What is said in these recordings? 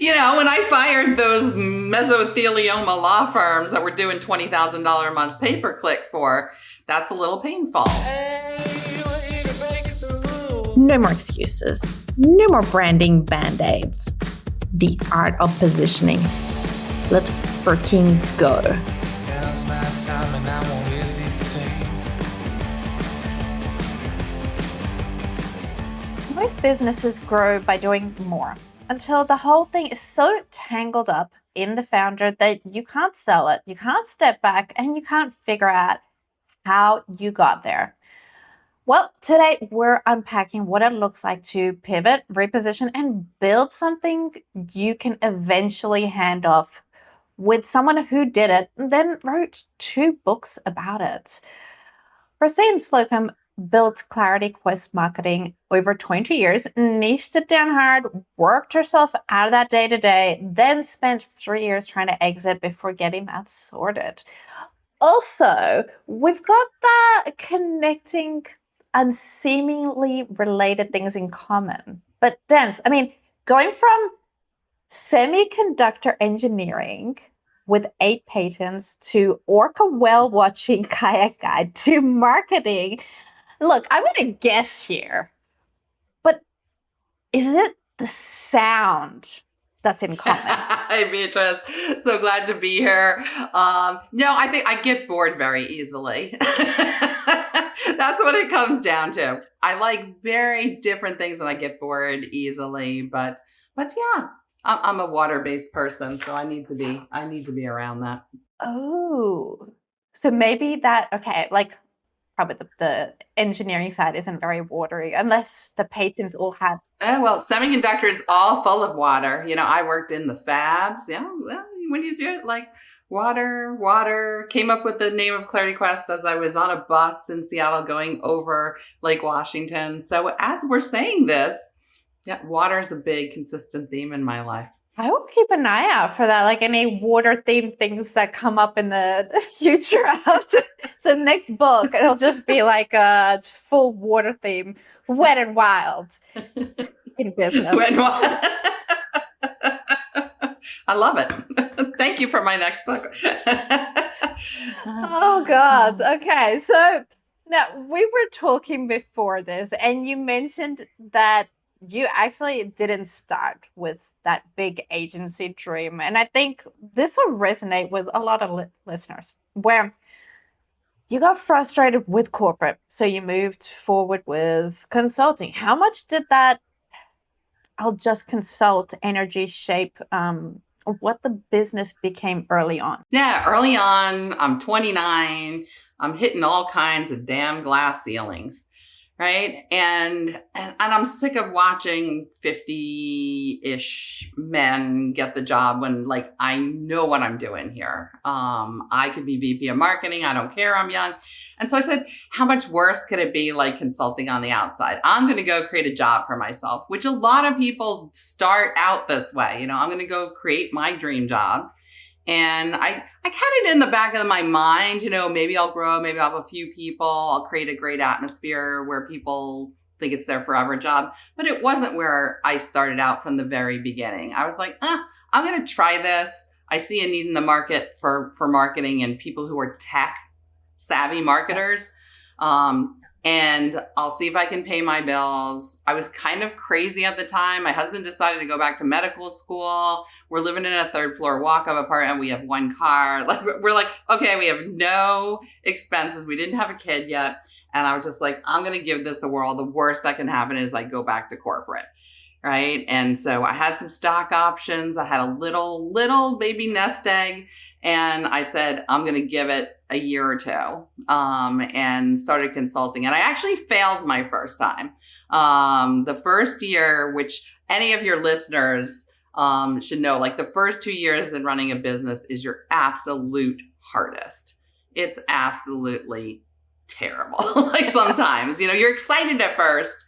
When I fired those mesothelioma law firms that were doing $20,000 a month pay-per-click for, that's a little painful. No more excuses. No more branding band-aids. The art of positioning. Let's freaking go. Now's my time and I won't hesitate. Most businesses grow by doing more until the whole thing is so tangled up in the founder that you can't sell it, you can't step back, and you can't figure out how you got there. Well, today we're unpacking what it looks like to pivot, reposition, and build something you can eventually hand off with someone who did it and then wrote 2 books about it. Rosine Slocumb built Clarity Quest marketing over 20 years, niched it down hard, worked herself out of that day-to-day, then spent 3 years trying to exit before getting that sorted. Also, we've got that connecting and seemingly related things in common. But Dems, going from semiconductor engineering with 8 patents to orca whale watching kayak guide to marketing. Look, I'm going to guess here, but is it the sound that's in common? Hi, Beatrice. So glad to be here. No, I think I get bored very easily. That's what it comes down to. I like very different things and I get bored easily, but yeah, I'm a water-based person, so I need to be around that. Oh, so maybe that, okay, like probably the engineering side isn't very watery unless the patents all had. Oh, well, semiconductors all full of water. I worked in the fabs. Yeah, well, when you do it like water, came up with the name of Clarity Quest as I was on a bus in Seattle going over Lake Washington. So as we're saying this, yeah, water is a big consistent theme in my life. I will keep an eye out for that, like any water-themed things that come up in the future. So next book, it'll just be like just full water theme, wet and wild in business. Wet and wild. I love it. Thank you for my next book. Oh, God. Okay. So now we were talking before this, and you mentioned that you actually didn't start with that big agency dream. And I think this will resonate with a lot of listeners, where you got frustrated with corporate, so you moved forward with consulting. How much did that I'll just consult energy shape what the business became early on? Yeah, early on, I'm 29. I'm hitting all kinds of damn glass ceilings, right? And I'm sick of watching 50-ish men get the job when, like, I know what I'm doing here. I could be VP of marketing. I don't care. I'm young. And so I said, how much worse could it be, like, consulting on the outside? I'm going to go create a job for myself, which a lot of people start out this way. I'm going to go create my dream job. And I had it in the back of my mind, maybe I'll grow, maybe I'll have a few people, I'll create a great atmosphere where people think it's their forever job. But it wasn't where I started out from the very beginning. I was like, I'm going to try this. I see a need in the market for marketing and people who are tech savvy marketers. And I'll see if I can pay my bills. I was kind of crazy at the time. My husband decided to go back to medical school. We're living in a 3rd floor walk-up apartment. We have 1 car. We're like, okay, we have no expenses. We didn't have a kid yet. And I was just like, I'm going to give this a whirl. The worst that can happen is I go back to corporate. Right. And so I had some stock options. I had a little baby nest egg. And I said, I'm going to give it a year or 2 and started consulting. And I actually failed my first time. The first year, which any of your listeners should know, like the first 2 years in running a business is your absolute hardest. It's absolutely terrible. Like sometimes, you're excited at first.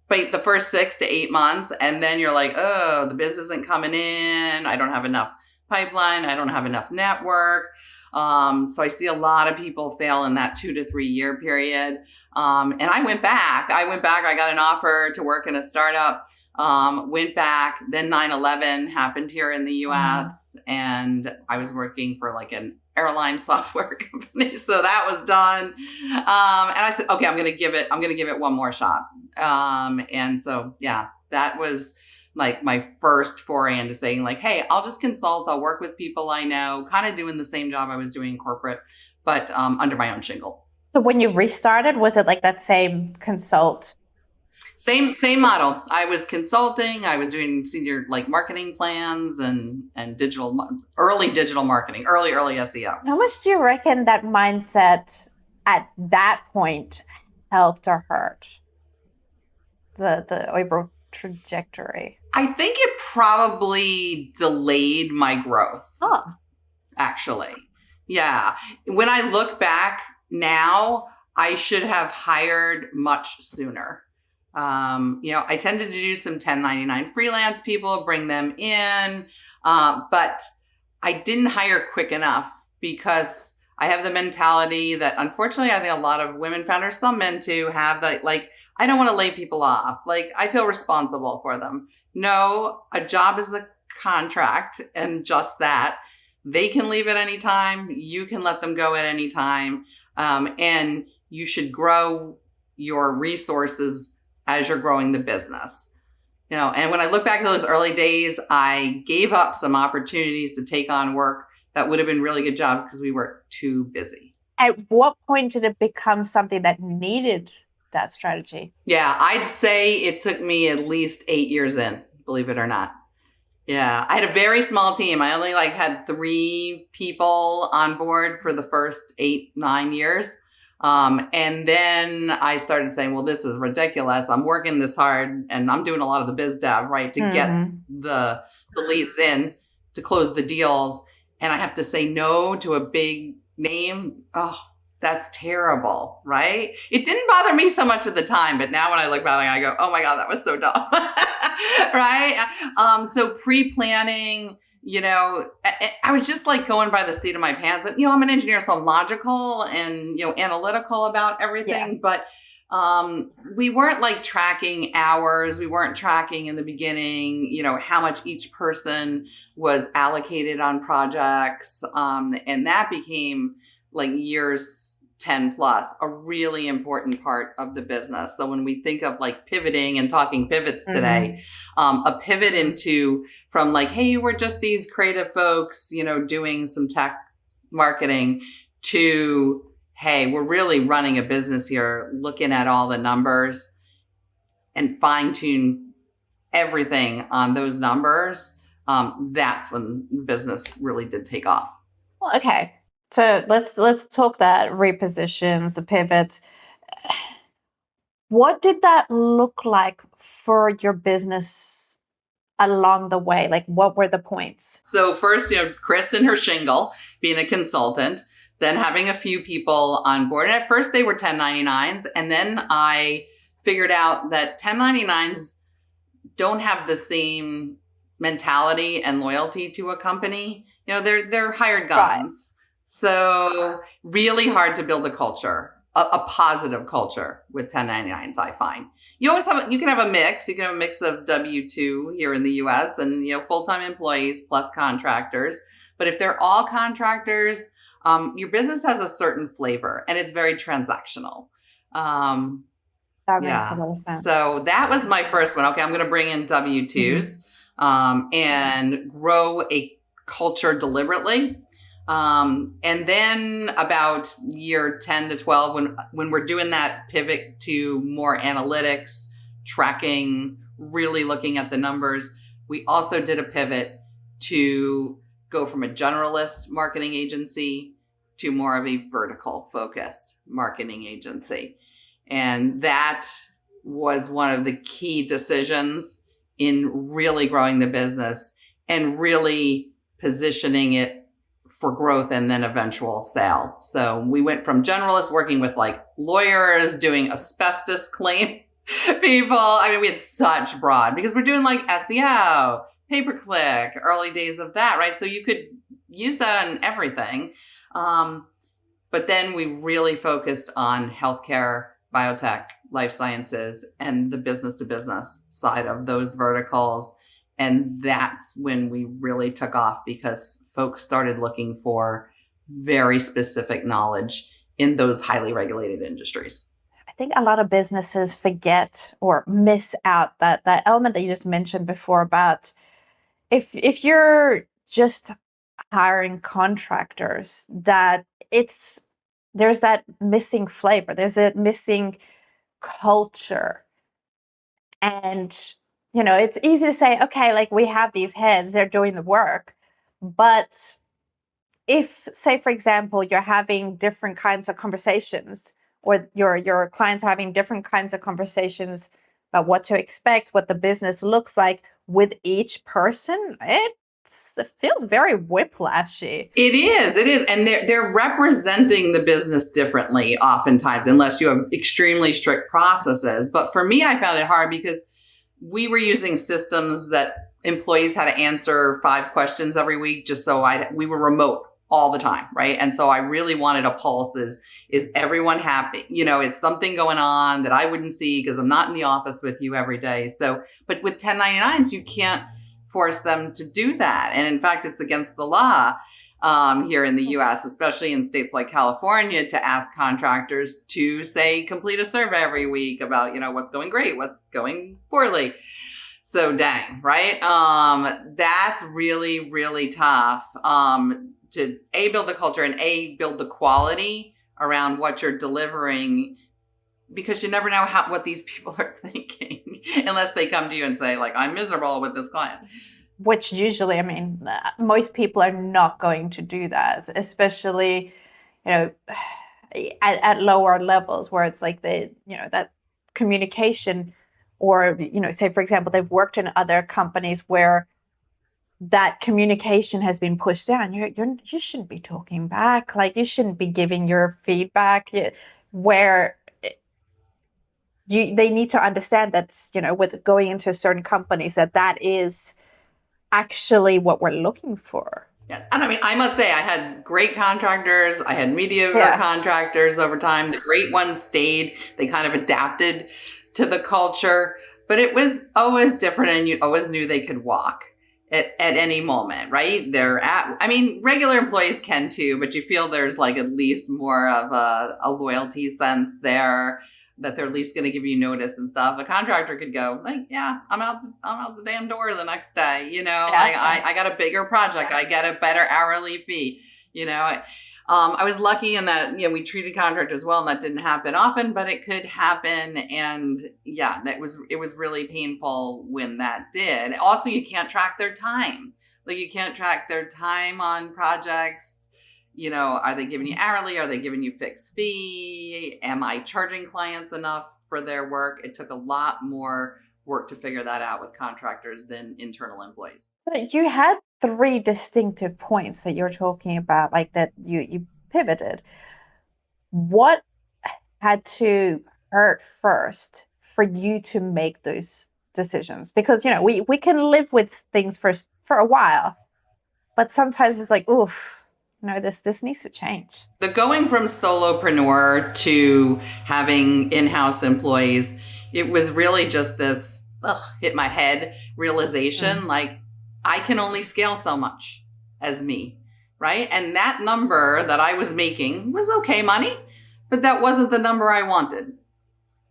But the first 6 to 8 months, and then you're like, oh, the business isn't coming in. I don't have enough pipeline. I don't have enough network. So I see a lot of people fail in that 2 to 3 year period. And I went back. I got an offer to work in a startup went back. Then 9/11 happened here in the US, and I was working for like an airline software company. So that was done. And I said, okay, I'm going to give it one more shot. And so, yeah, that was like my first foray into saying like, hey, I'll just consult. I'll work with people I know, kind of doing the same job I was doing in corporate, but under my own shingle. So when you restarted, was it like that same consult? Same model. I was consulting. I was doing senior like marketing plans and early digital marketing, early SEO. How much do you reckon that mindset at that point helped or hurt the overall trajectory? I think it probably delayed my growth. Oh. Actually. Yeah. When I look back now, I should have hired much sooner. I tended to do some 1099 freelance people, bring them in, but I didn't hire quick enough because I have the mentality that unfortunately I think a lot of women founders, some men too, have that like, I don't want to lay people off. Like I feel responsible for them. No, a job is a contract and just that. They can leave at any time. You can let them go at any time. And you should grow your resources as you're growing the business. And when I look back at those early days, I gave up some opportunities to take on work that would have been really good jobs because we were too busy. At what point did it become something that needed that strategy? Yeah, I'd say it took me at least 8 years in, believe it or not. Yeah, I had a very small team. I only had 3 people on board for the first 8-9 years. And then I started saying, well, this is ridiculous. I'm working this hard and I'm doing a lot of the biz dev, right, to get the leads in to close the deals. And I have to say no to a big name. Oh, that's terrible, right? It didn't bother me so much at the time, but now when I look back, I go, oh my God, that was so dumb, right? So pre-planning, I was just like going by the seat of my pants. And, I'm an engineer, so I'm logical and, analytical about everything. Yeah. But we weren't like tracking hours. We weren't tracking in the beginning, how much each person was allocated on projects. And that became like years 10 plus, a really important part of the business. So when we think of like pivoting and talking pivots today, a pivot from like, hey, we're just these creative folks, doing some tech marketing to, hey, we're really running a business here, looking at all the numbers and fine tune everything on those numbers. That's when the business really did take off. Well, okay. So let's talk that repositions, the pivots. What did that look like for your business along the way? Like, what were the points? So first, Chris and her shingle, being a consultant, then having a few people on board. And at first they were 1099s. And then I figured out that 1099s don't have the same mentality and loyalty to a company. They're hired guns. Right. So really hard to build a culture, a positive culture with 1099s, I find. You can have a mix. You can have a mix of W-2 here in the US and, full-time employees plus contractors. But if they're all contractors, your business has a certain flavor and it's very transactional. That makes a lot of sense. So that was my first one. Okay, I'm going to bring in W-2s and grow a culture deliberately. And then about year 10 to 12, when we're doing that pivot to more analytics, tracking, really looking at the numbers, we also did a pivot to go from a generalist marketing agency to more of a vertical focused marketing agency. And that was one of the key decisions in really growing the business and really positioning it for growth and then eventual sale. So we went from generalists working with like lawyers, doing asbestos claim people. I mean, we had such broad because we're doing like SEO, pay-per-click, early days of that, right? So you could use that on everything. But then we really focused on healthcare, biotech, life sciences and the business to business side of those verticals. And that's when we really took off, because folks started looking for very specific knowledge in those highly regulated industries. I think a lot of businesses forget or miss out that element that you just mentioned before about if you're just hiring contractors, that there's that missing flavor, there's a missing culture. And it's easy to say, okay, like we have these heads, they're doing the work. But if, say, for example, you're having different kinds of conversations, or your clients are having different kinds of conversations about what to expect, what the business looks like with each person, it feels very whiplashy. It is. And they're representing the business differently oftentimes, unless you have extremely strict processes. But for me, I found it hard because we were using systems that employees had to answer 5 questions every week, just so we were remote all the time, right? And so I really wanted a pulse. Is everyone happy? Is something going on that I wouldn't see because I'm not in the office with you every day? So, but with 1099s, you can't force them to do that. And in fact, it's against the law here in the US, especially in states like California, to ask contractors to, say, complete a survey every week about, what's going great, what's going poorly. So dang, right? That's really, really tough to A, build the culture, and A, build the quality around what you're delivering, because you never know what these people are thinking unless they come to you and say, like, I'm miserable with this client. Which usually, most people are not going to do that, especially, at lower levels where it's like that communication, or, say, for example, they've worked in other companies where that communication has been pushed down. You shouldn't be talking back. Like, you shouldn't be giving your feedback, where they need to understand that, with going into certain companies, that is actually what we're looking for. Yes. And I must say, I had great contractors. I had mediocre contractors over time. The great ones stayed. They kind of adapted to the culture, but it was always different, and you always knew they could walk at any moment, right? Regular employees can too, but you feel there's like at least more of a loyalty sense there, that they're at least going to give you notice and stuff. A contractor could go like, yeah, I'm out the damn door the next day. I got a bigger project. I get a better hourly fee. I was lucky in that, we treated contractors well, and that didn't happen often, but it could happen. And yeah, it was really painful when that did. Also, you can't track their time. Like, you can't track their time on projects. Are they giving you hourly? Are they giving you fixed fee? Am I charging clients enough for their work? It took a lot more work to figure that out with contractors than internal employees. You had 3 distinctive points that you're talking about, like that you pivoted. What had to hurt first for you to make those decisions? Because, we can live with things for a while, but sometimes it's like, oof, this needs to change. The going from solopreneur to having in-house employees, it was really just this hit my head realization, like, I can only scale so much as me, right? And that number that I was making was okay money, but that wasn't the number I wanted.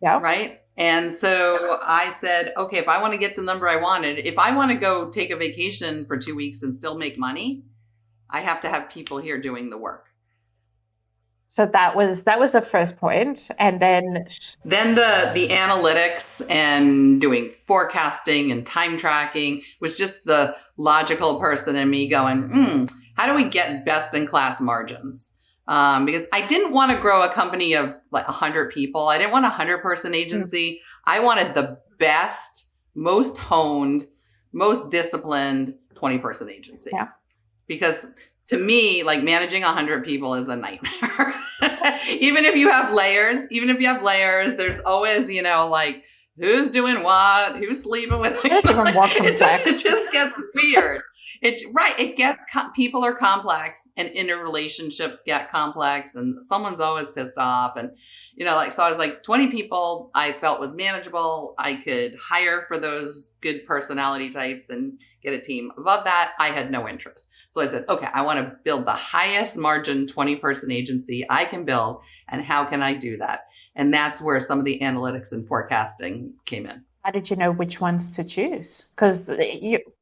Yeah. Right? And so I said, okay, if I want to get the number I wanted, if I want to go take a vacation for 2 weeks and still make money, I have to have people here doing the work. So that was the first point. And then the analytics and doing forecasting and time tracking was just the logical person in me going, how do we get best in class margins? Because I didn't want to grow a company of like 100 people. I didn't want a 100-person agency. I wanted the best, most honed, most disciplined 20-person agency. Yeah. Because to me, like, managing 100 people is a nightmare. Even if you have layers, there's always, like, who's doing what, who's sleeping with me. It just gets weird. It gets, people are complex and interrelationships get complex and someone's always pissed off. And, so I was like 20 people I felt was manageable. I could hire for those good personality types and get a team. Above that, I had no interest. So I said, okay, I want to build the highest margin 20-person agency I can build. And how can I do that? And that's where some of the analytics and forecasting came in. How did you know which ones to choose? Because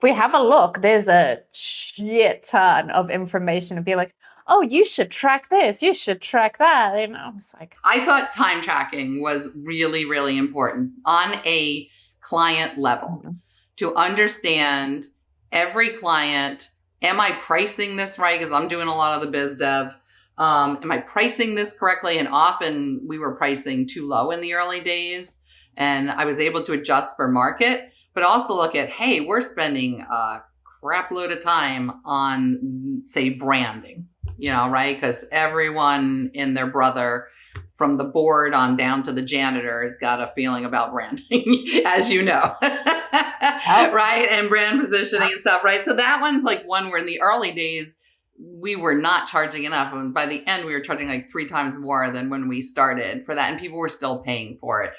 we have a look, there's a shit ton of information to be like, oh, you should track this, you should track that. It's like, I thought time tracking was really, really important on a client level to understand every client. Am I pricing this right? Because I'm doing a lot of the biz dev. Am I pricing this correctly? And often we were pricing too low in the early days. And I was able to adjust for market, but also look at, hey, we're spending a crap load of time on, say, branding, right? Because everyone and their brother from the board on down to the janitor has got a feeling about branding, as you know, right? And brand positioning and stuff, right? So that one's like one where in the early days, we were not charging enough. And by the end, we were charging like 3 times more than when we started for that. And people were still paying for it.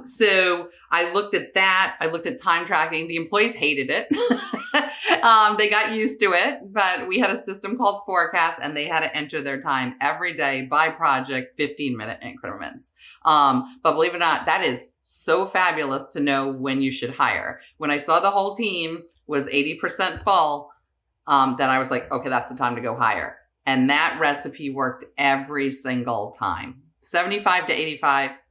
So I looked at that. I looked at time tracking. The employees hated it. They got used to it, but we had a system called Forecast and they had to enter their time every day by project, 15-minute increments. But believe it or not, that is so fabulous to know when you should hire. When I saw the whole team was 80% full, then I was like, okay, that's the time to go hire. And that recipe worked every single time. 75 to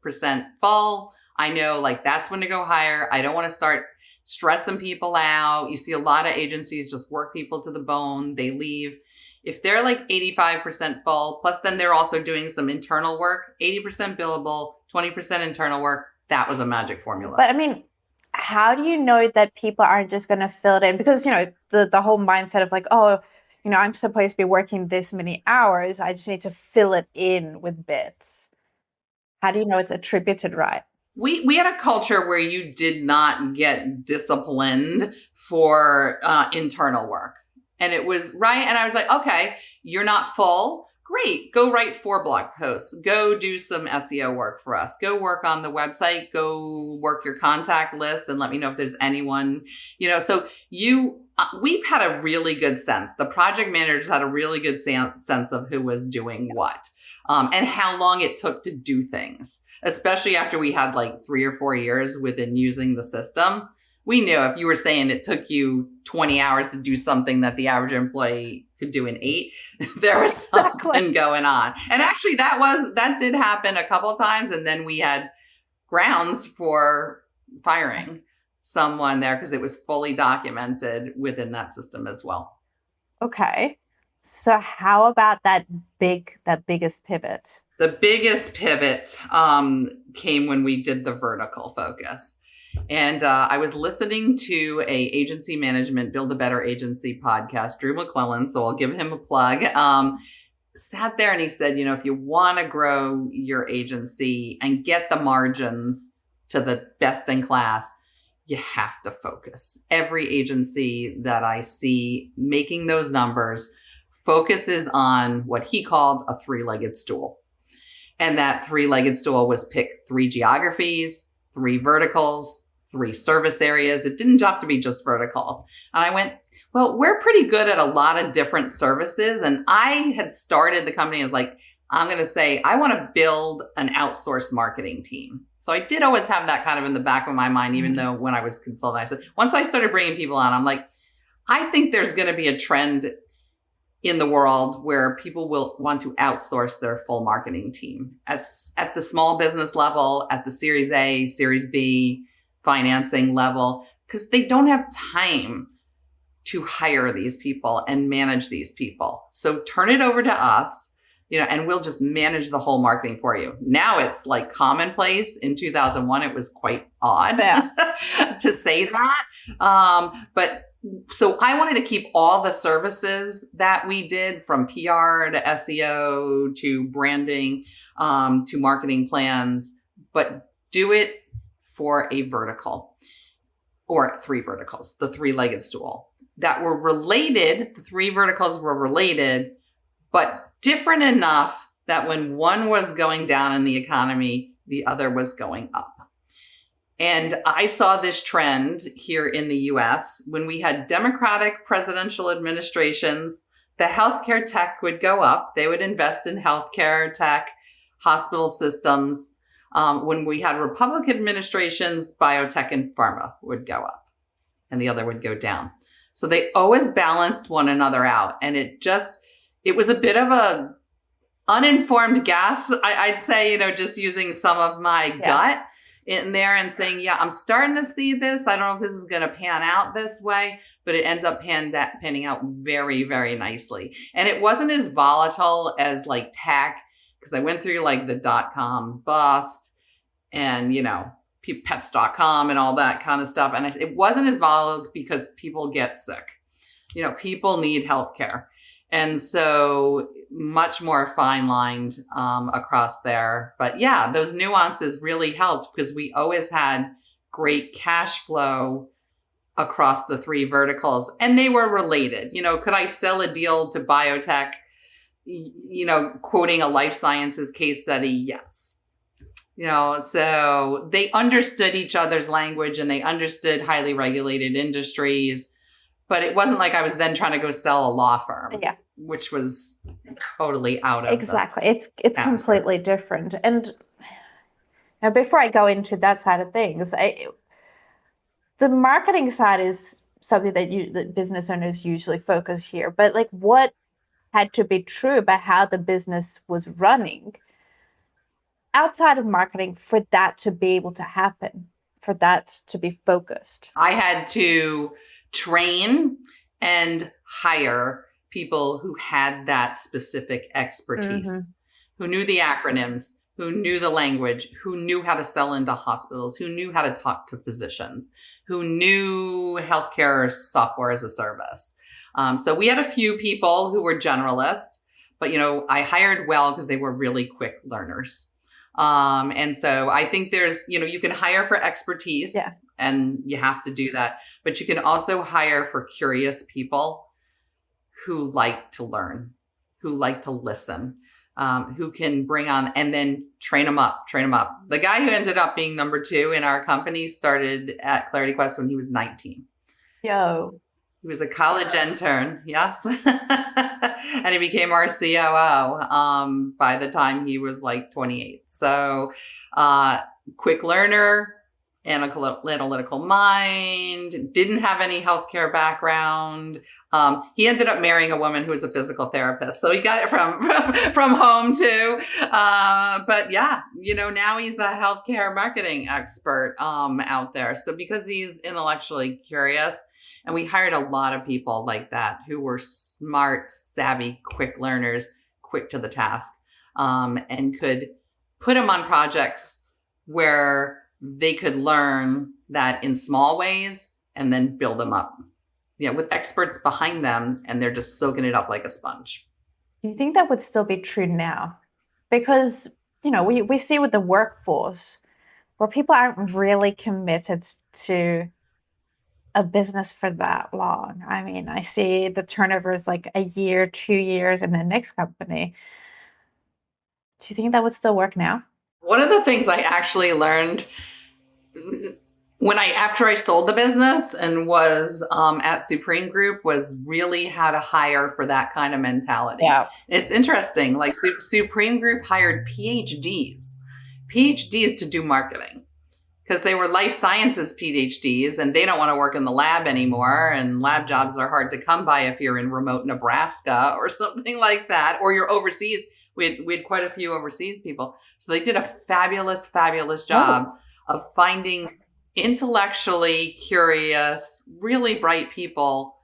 85% full. I know like that's when to go hire. I don't want to start stressing people out. You see a lot of agencies just work people to the bone. They leave. If they're like 85% full, plus then they're also doing some internal work, 80% billable, 20% internal work. That was a magic formula. But how do you know that people aren't just going to fill it in? Because, the whole mindset of like, oh, I'm supposed to be working this many hours. I just need to fill it in with bits. How do you know it's attributed right? We had a culture where you did not get disciplined for internal work. And it was right. And I was like, okay, you're not full. Great. Go write 4 blog posts. Go do some SEO work for us. Go work on the website. Go work your contact list and let me know if there's anyone, so we've had a really good sense. The project managers had a really good sense of who was doing what, and how long it took to do things, especially after we had like 3 or 4 years within using the system. We knew if you were saying it took you 20 hours to do something that the average employee could do in 8, there was something going on. And actually that did happen a couple of times. And then we had grounds for firing someone there because it was fully documented within that system as well. Okay. So how about that biggest pivot? The biggest pivot came when we did the vertical focus. And I was listening to a agency management, Build a Better Agency podcast, Drew McClellan. So I'll give him a plug. Sat there and he said, if you want to grow your agency and get the margins to the best in class, you have to focus. Every agency that I see making those numbers focuses on what he called a 3-legged stool. And that 3-legged stool was pick 3 geographies, 3 verticals, 3 service areas. It didn't have to be just verticals. And I went, well, we're pretty good at a lot of different services. And I had started the company as like, I'm going to say, I want to build an outsourced marketing team. So I did always have that kind of in the back of my mind, even though when I was consulting, I said, once I started bringing people on, I'm like, I think there's going to be a trend in the world where people will want to outsource their full marketing team at the small business level, at the Series A, Series B financing level, because they don't have time to hire these people and manage these people. So turn it over to us, and we'll just manage the whole marketing for you. Now it's like commonplace. In 2001, it was quite odd to say that. But so I wanted to keep all the services that we did, from PR to SEO to branding to marketing plans, but do it for a vertical or 3 verticals, the 3-legged stool. that were related. The three verticals were related, but different enough that when one was going down in the economy, the other was going up. And I saw this trend here in the US when we had Democratic presidential administrations. The healthcare tech would go up. They would invest in healthcare tech, hospital systems. When we had Republican administrations, biotech and pharma would go up and the other would go down. So they always balanced one another out. And it was a bit of a uninformed guess. I'd say, just using some of my gut in there and saying, yeah, I'm starting to see this. I don't know if this is going to pan out this way, but it ends up panning out very, very nicely. And it wasn't as volatile as like tech, because I went through like the .com bust and, pets.com and all that kind of stuff. And it wasn't as volatile because people get sick. People need healthcare. And so much more fine-lined across there. But yeah, those nuances really helped because we always had great cash flow across the three verticals. And they were related. Could I sell a deal to biotech, quoting a life sciences case study? Yes. So they understood each other's language and they understood highly regulated industries. But it wasn't like I was then trying to go sell a law firm, which was totally out of exactly. It's completely different. And now, before I go into that side of things, the marketing side is something that business owners usually focus here. But like, what had to be true about how the business was running outside of marketing for that to be able to happen, for that to be focused? I had to train and hire people who had that specific expertise, who knew the acronyms, who knew the language, who knew how to sell into hospitals, who knew how to talk to physicians, who knew healthcare software as a service. So we had a few people who were generalists, but, I hired well because they were really quick learners. And so I think there's, you can hire for expertise and you have to do that, but you can also hire for curious people who like to learn, who like to listen, who can bring on and then train them up. The guy who ended up being number 2 in our company started at Clarity Quest when he was 19. Yo. He was a college intern, yes. And he became our COO by the time he was like 28. So quick learner, analytical mind, didn't have any healthcare background. He ended up marrying a woman who was a physical therapist. So he got it from home too. But yeah, now he's a healthcare marketing expert out there. So because he's intellectually curious, and we hired a lot of people like that who were smart, savvy, quick learners, quick to the task, and could put them on projects where they could learn that in small ways and then build them up. With experts behind them, and they're just soaking it up like a sponge. Do you think that would still be true now? Because, we see with the workforce where people aren't really committed to a business for that long. I mean, I see the turnover is like a year, 2 years in the next company. Do you think that would still work now? One of the things I actually learned after I sold the business and was at Supreme Group was really how to hire for that kind of mentality. Yeah. It's interesting. Like Supreme Group hired PhDs to do marketing because they were life sciences PhDs and they don't want to work in the lab anymore. And lab jobs are hard to come by if you're in remote Nebraska or something like that, or you're overseas. We had quite a few overseas people. So they did a fabulous, fabulous job of finding intellectually curious, really bright people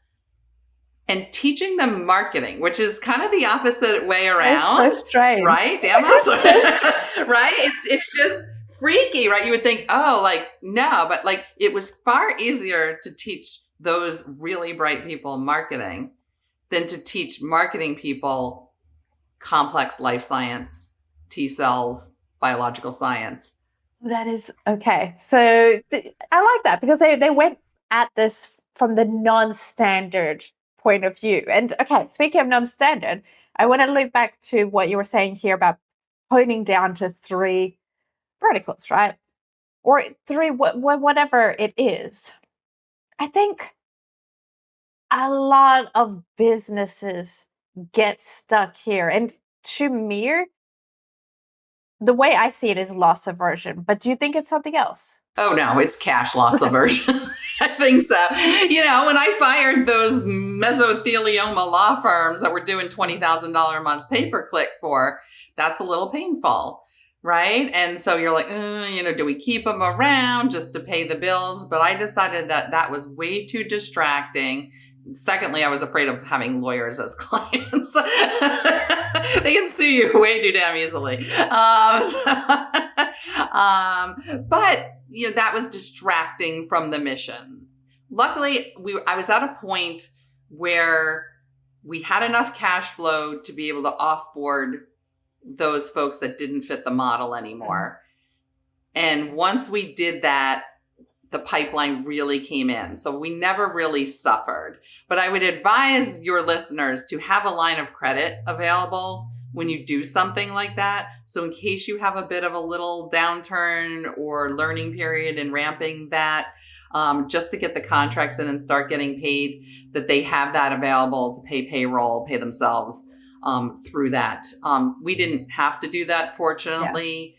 and teaching them marketing, which is kind of the opposite way around. It's so strange. Right? Damn it. Right? It's just freaky, right? You would think, no, but it was far easier to teach those really bright people marketing than to teach marketing people complex life science, T cells, biological science. That is okay. So I like that because they went at this from the non-standard point of view. And okay, speaking of non-standard, I want to loop back to what you were saying here about honing down to 3 verticals, right? Or 3, whatever it is. I think a lot of businesses get stuck here. And to me, the way I see it is loss aversion. But do you think it's something else? Oh, no, it's cash loss aversion. I think so. When I fired those mesothelioma law firms that were doing $20,000 a month pay-per-click for, that's a little painful, right? And so you're like, do we keep them around just to pay the bills? But I decided that was way too distracting. Secondly, I was afraid of having lawyers as clients. They can sue you way too damn easily. But that was distracting from the mission. Luckily, I was at a point where we had enough cash flow to be able to offboard those folks that didn't fit the model anymore. And once we did that, the pipeline really came in. So we never really suffered. But I would advise your listeners to have a line of credit available when you do something like that. So in case you have a bit of a little downturn or learning period and ramping that, just to get the contracts in and start getting paid, that they have that available to pay payroll, pay themselves through that. We didn't have to do that, fortunately. Yeah.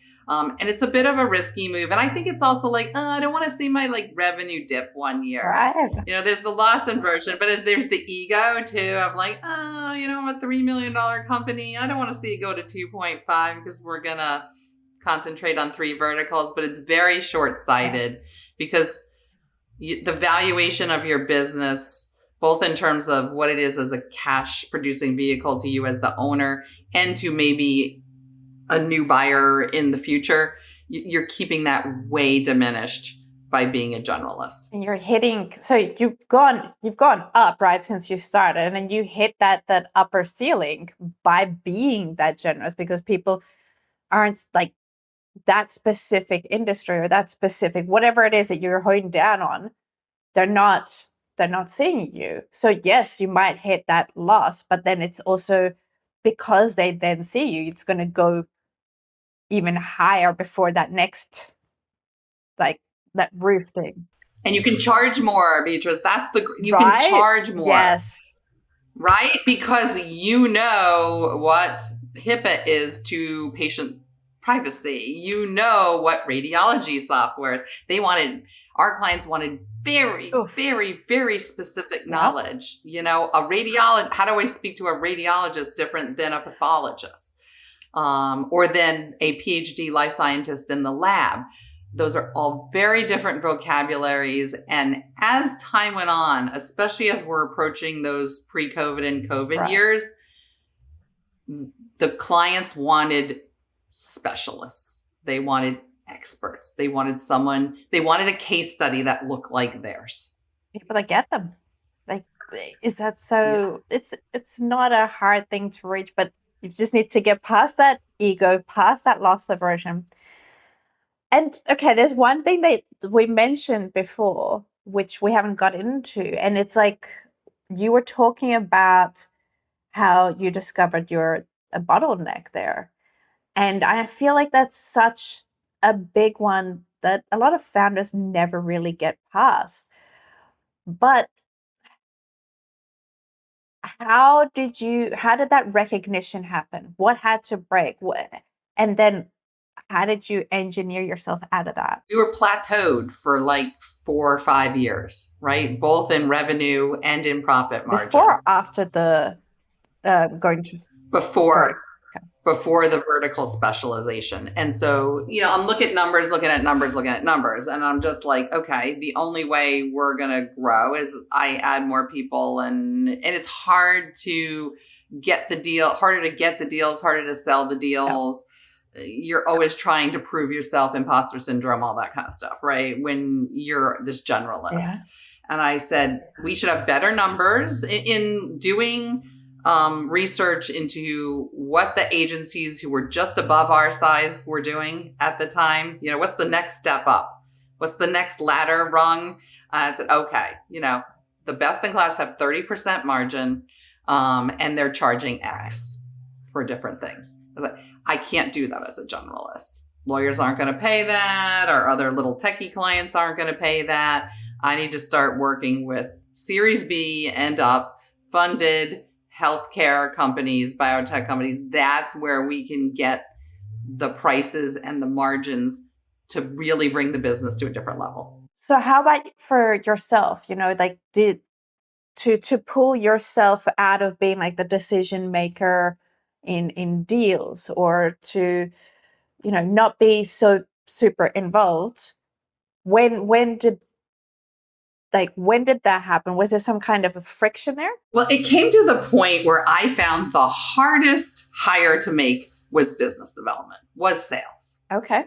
And it's a bit of a risky move. And I think it's also like, I don't want to see my revenue dip one year. Right. There's the loss aversion, but there's the ego too of like, I'm a $3 million company. I don't want to see it go to 2.5 because we're going to concentrate on 3 verticals, but it's very short-sighted because the valuation of your business, both in terms of what it is as a cash producing vehicle to you as the owner and to maybe a new buyer in the future, you're keeping that way diminished by being a generalist. And you're hitting, so you've gone up, right, since you started, and then you hit that upper ceiling by being that generous, because people aren't like that specific industry or that specific whatever it is that you're holding down on. They're not seeing you. So yes, you might hit that loss, but then it's also because they then see you, it's going to go even higher before that next, that roof thing. And you can charge more, Beatrice. Can charge more. Yes. Right? Because what HIPAA is to patient privacy. What radiology software our clients wanted very, very, very specific knowledge. How do I speak to a radiologist different than a pathologist? Or than a PhD life scientist in the lab. Those are all very different vocabularies. And as time went on, especially as we're approaching those pre-COVID and COVID years, the clients wanted specialists. They wanted experts. They wanted a case study that looked like theirs. People that get them. Is that so? Yeah. It's not a hard thing to reach, but you just need to get past that ego, past that loss aversion. And okay, there's one thing that we mentioned before, which we haven't got into. And it's like you were talking about how you discovered you're a bottleneck there. And I feel like that's such a big one that a lot of founders never really get past. But how did that recognition happen? What had to break? And then how did you engineer yourself out of that? We were plateaued for 4 or 5 years, right? Both in revenue and in profit margin. Before or after the going to? Before the vertical specialization. And so, I'm looking at numbers, and I'm just like, okay, the only way we're going to grow is I add more people. And it's hard to get the deal, harder to get the deals, harder to sell the deals. Yeah. You're always trying to prove yourself, imposter syndrome, all that kind of stuff, right? When you're this generalist. Yeah. And I said, we should have better numbers in doing research into what the agencies who were just above our size were doing at the time. What's the next step up? What's the next ladder rung? I said, okay, the best in class have 30% margin, and they're charging X for different things. I can't do that as a generalist. Lawyers aren't going to pay that. Our other little techie clients aren't going to pay that. I need to start working with Series B and up funded healthcare companies, biotech companies. That's where we can get the prices and the margins to really bring the business to a different level. So how about for yourself, like to pull yourself out of being like the decision maker in deals, or to, not be so super involved? When did that happen? Was there some kind of a friction there? Well, it came to the point where I found the hardest hire to make was business development, was sales. Okay.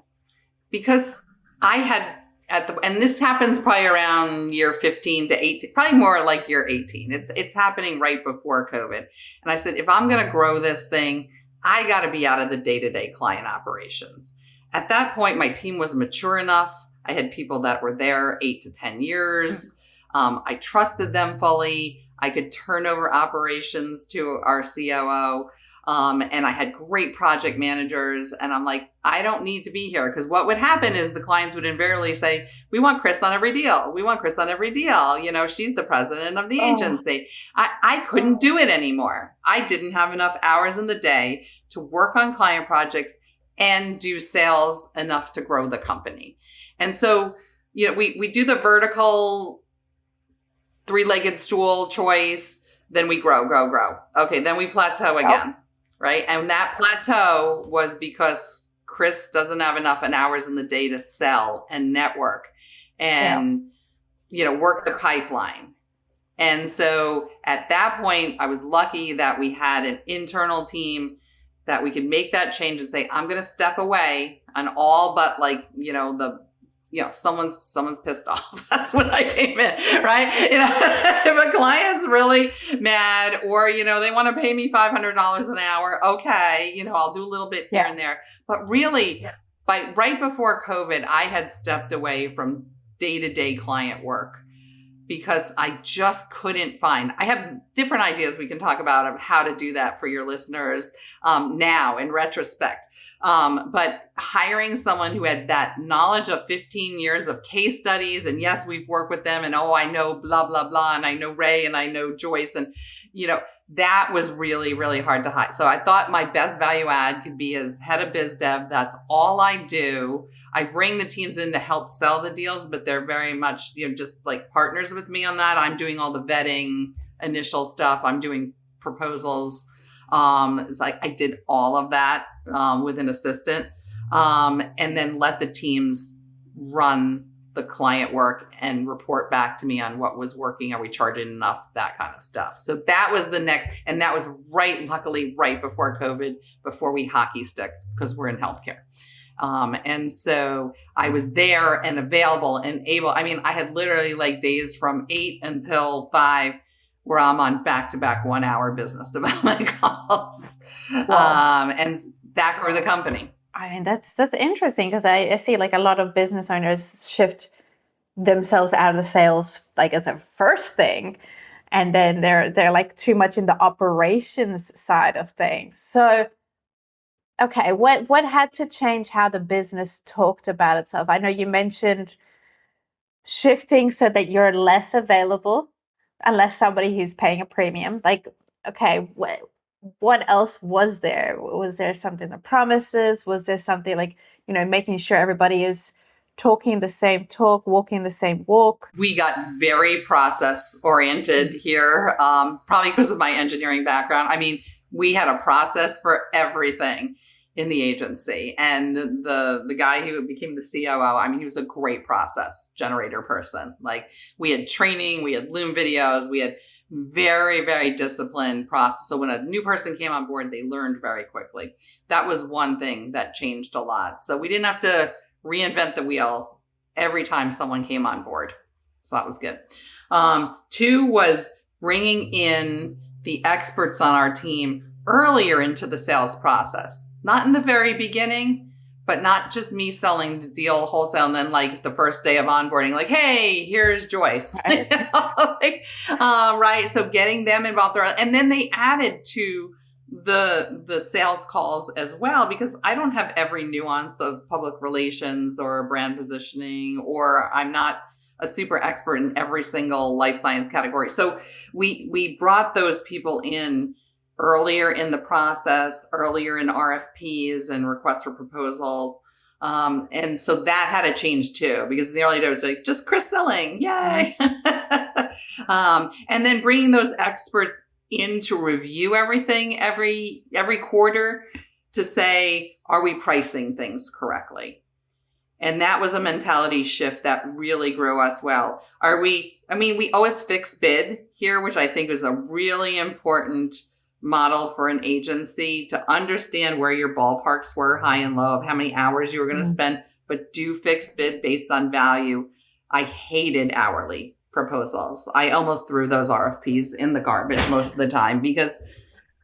Because I had and this happens probably around year 15 to 18, probably more like year 18. It's happening right before COVID. And I said, if I'm going to grow this thing, I got to be out of the day-to-day client operations. At that point, my team was mature enough. I had people that were there 8 to 10 years. I trusted them fully. I could turn over operations to our COO. And I had great project managers, and I'm like, I don't need to be here, because what would happen is the clients would invariably say, we want Chris on every deal. We want Chris on every deal. She's the president of the agency. I couldn't do it anymore. I didn't have enough hours in the day to work on client projects and do sales enough to grow the company. And so, we do the vertical 3-legged stool choice, then we grow. Okay, then we plateau again. Right. And that plateau was because Chris doesn't have enough hours in the day to sell and network and, work the pipeline. And so at that point, I was lucky that we had an internal team that we could make that change and say, I'm going to step away on all but someone's pissed off. That's when I came in, right? If a client's really mad, or, they want to pay me $500 an hour, okay, I'll do a little bit here and there. But really, by right before COVID, I had stepped away from day-to-day client work because I just couldn't find. I have different ideas we can talk about of how to do that for your listeners now in retrospect. But hiring someone who had that knowledge of 15 years of case studies, and yes, we've worked with them, and I know blah, blah, blah, and I know Ray, and I know Joyce, and, that was really, really hard to hire. So I thought my best value add could be as head of biz dev. That's all I do. I bring the teams in to help sell the deals, but they're very much, just like partners with me on that. I'm doing all the vetting, initial stuff. I'm doing proposals. It's like I did all of that with an assistant, and then let the teams run the client work and report back to me on what was working. Are we charging enough? That kind of stuff. So that was the next, and that was luckily right before COVID, before we hockey sticked, because we're in healthcare. And so I was there and available and able. I had literally days from 8 until 5 where I'm on back-to-back 1-hour business development calls. Wow. And that grew the company. That's interesting, because I see a lot of business owners shift themselves out of the sales as a first thing, and then they're too much in the operations side of things. So, okay, what had to change how the business talked about itself? I know you mentioned shifting so that you're less available unless somebody who's paying a premium. Okay, what else was there? Was there something, the promises? Was there something making sure everybody is talking the same talk, walking the same walk? We got very process oriented here, probably because of my engineering background. We had a process for everything in the agency. And the guy who became the COO, he was a great process generator person. We had training, we had Loom videos, we had very, very disciplined process. So when a new person came on board, they learned very quickly. That was one thing that changed a lot. So we didn't have to reinvent the wheel every time someone came on board. So that was good. 2 was bringing in the experts on our team earlier into the sales process. Not in the very beginning, but not just me selling the deal wholesale and then like the first day of onboarding, like, hey, here's Joyce. Right. Right. So getting them involved. And then they added to the sales calls as well, because I don't have every nuance of public relations or brand positioning, or I'm not a super expert in every single life science category. So we brought those people in earlier in the process, earlier in RFPs and requests for proposals. And so that had to change too, because in the early days, like just Chris selling, yay. And then bringing those experts in to review everything every quarter to say, are we pricing things correctly? And that was a mentality shift that really grew us well. We always fix bid here, which I think is a really important model for an agency to understand where your ballparks were, high and low, of how many hours you were going to spend, but do fix bid based on value. I hated hourly proposals. I almost threw those RFPs in the garbage most of the time, because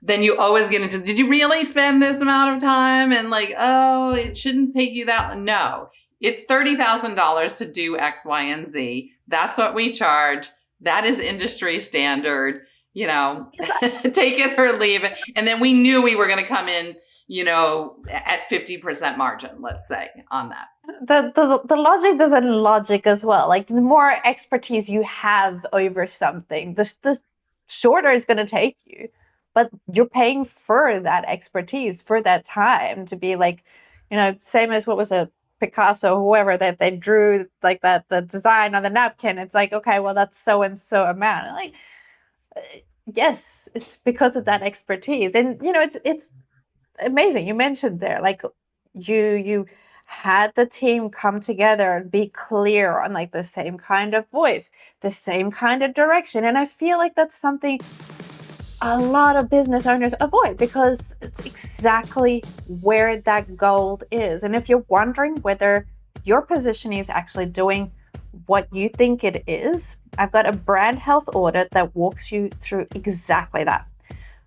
then you always get into, did you really spend this amount of time? And like, oh, it shouldn't take you that. No, it's $30,000 to do X, Y, and Z. That's what we charge. That is industry standard. You know, take it or leave it. And then we knew we were going to come in, you know, at 50% margin, let's say, on that. The logic doesn't logic as well. Like the more expertise you have over something, the shorter it's going to take you. But you're paying for that expertise, for that time to be like, you know, same as what was a Picasso, whoever, that they drew like that, the design on the napkin. It's like, okay, well, that's so and so amount. And like, yes, it's because of that expertise. And, you know, it's amazing. You mentioned there, like you had the team come together and be clear on like the same kind of voice, the same kind of direction. And I feel like that's something a lot of business owners avoid, because it's exactly where that gold is. And if you're wondering whether your position is actually doing what you think it is, I've got a brand health audit that walks you through exactly that.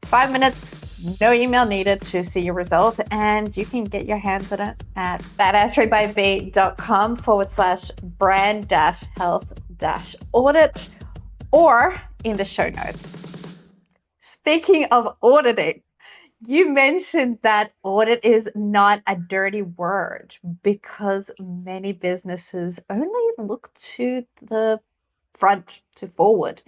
5 minutes, no email needed to see your result, and you can get your hands on it at badassery.com/brand-health-audit or in the show notes. Speaking of auditing, you mentioned that audit is not a dirty word, because many businesses only look to the front, to forward.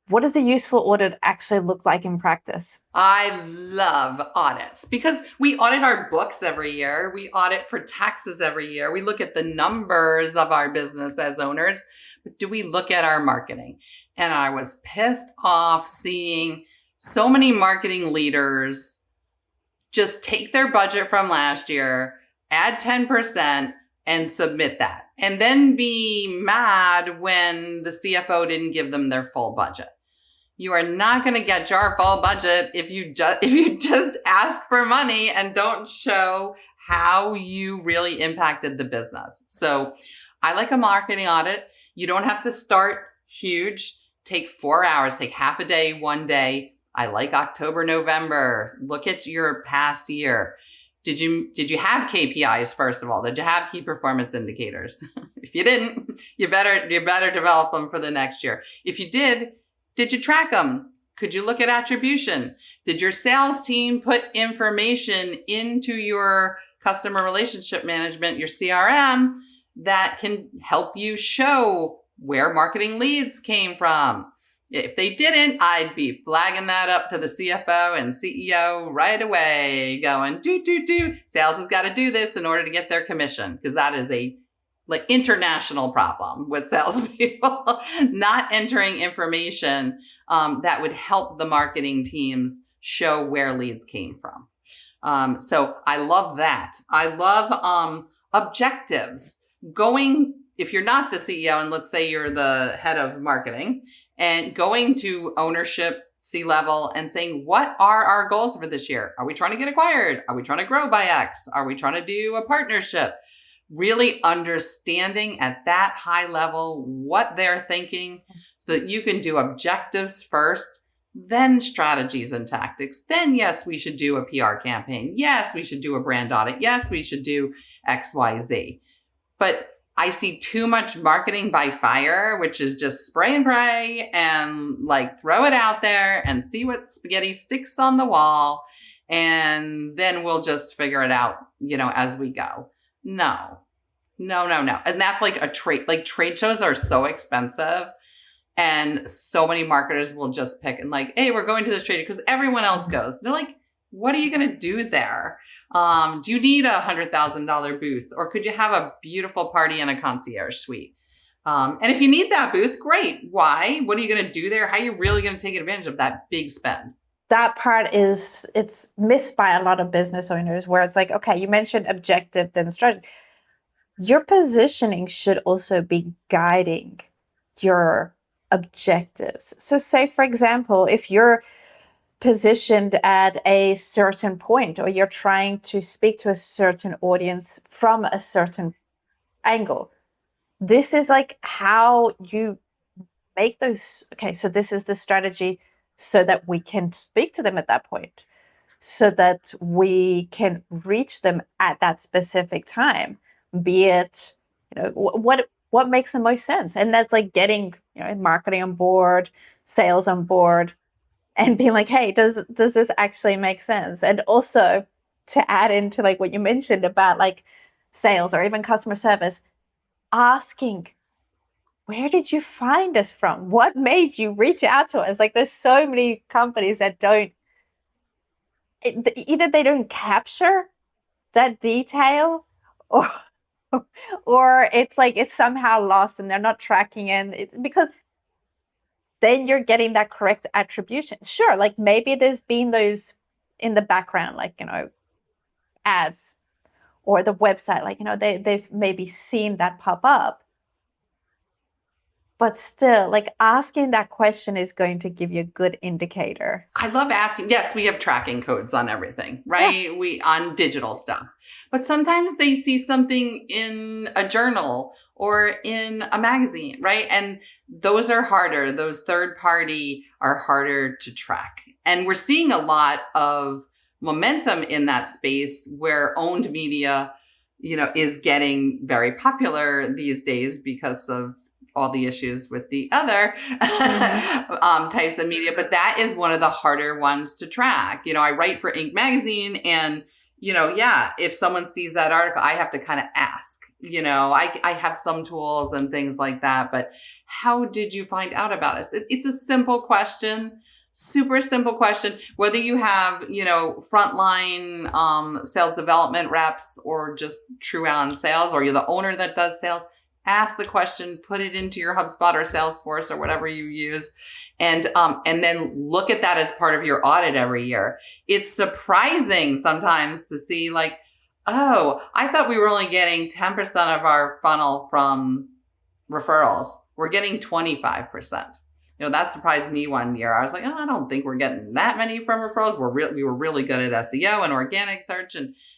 What does a useful audit actually look like in practice? I love audits because we audit our books every year. We audit for taxes every year. We look at the numbers of our business as owners, but do we look at our marketing? And I was pissed off seeing so many marketing leaders just take their budget from last year, add 10%, and submit that. And then be mad when the CFO didn't give them their full budget. You are not going to get your full budget if you just ask for money and don't show how you really impacted the business. So I like a marketing audit. You don't have to start huge. Take 4 hours, take half a day, one day. I like October, November. Look at your past year. Did you have KPIs, first of all? Did you have key performance indicators? If you didn't, you better develop them for the next year. If you did you track them? Could you look at attribution? Did your sales team put information into your customer relationship management, your CRM, that can help you show where marketing leads came from? If they didn't, I'd be flagging that up to the CFO and CEO right away, going, do. Sales has got to do this in order to get their commission, because that is a international problem with salespeople not entering information that would help the marketing teams show where leads came from. So I love that. I love objectives. If you're not the CEO, and let's say you're the head of marketing, and going to ownership, C-level, and saying, what are our goals for this year? Are we trying to get acquired? Are we trying to grow by X? Are we trying to do a partnership? Really understanding at that high level what they're thinking so that you can do objectives first then strategies and tactics. Then, yes, we should do a PR campaign. Yes, we should do a brand audit. Yes, we should do XYZ. But I see too much marketing by fire, which is just spray and pray and like throw it out there and see what spaghetti sticks on the wall. And then we'll just figure it out, as we go. No. And that's like trade shows are so expensive. And so many marketers will just pick and like, hey, we're going to this trade because everyone else goes. They're like, what are you going to do there? Do you need a $100,000 booth, or could you have a beautiful party and a concierge suite? And if you need that booth, great. Why? What are you going to do there? How are you really going to take advantage of that big spend? That part it's missed by a lot of business owners, where it's like, okay, you mentioned objective, then strategy. Your positioning should also be guiding your objectives. So say, for example, if you're positioned at a certain point, or you're trying to speak to a certain audience from a certain angle, this is like how you make those. Okay, so this is the strategy so that we can speak to them at that point, so that we can reach them at that specific time, be it, what makes the most sense. And that's like getting, marketing on board, sales on board, and being like, hey, does this actually make sense? And also to add into like what you mentioned about like sales or even customer service, asking, where did you find us from? What made you reach out to us? Like, there's so many companies that either they don't capture that detail, or it's like it's somehow lost and they're not tracking it, because then you're getting that correct attribution. Sure, like maybe there's been those in the background, like, ads, or the website, like, they've maybe seen that pop up. But still, like, asking that question is going to give you a good indicator. I love asking. Yes, we have tracking codes on everything, right? Yeah. On digital stuff. But sometimes they see something in a journal or in a magazine, right? And those are harder. Those third party are harder to track. And we're seeing a lot of momentum in that space where owned media, is getting very popular these days because of all the issues with the other types of media. But that is one of the harder ones to track. I write for Inc. magazine, and, if someone sees that article, I have to kind of ask, I have some tools and things like that, but how did you find out about us? It's a simple question, super simple question. Whether you have, frontline sales development reps or just true on sales, or you're the owner that does sales, ask the question, put it into your HubSpot or Salesforce or whatever you use, and then look at that as part of your audit every year. It's surprising sometimes to see like, oh, I thought we were only getting 10% of our funnel from referrals. We're getting 25%. That surprised me one year. I was like, oh, I don't think we're getting that many from referrals. We were really good at SEO and organic search.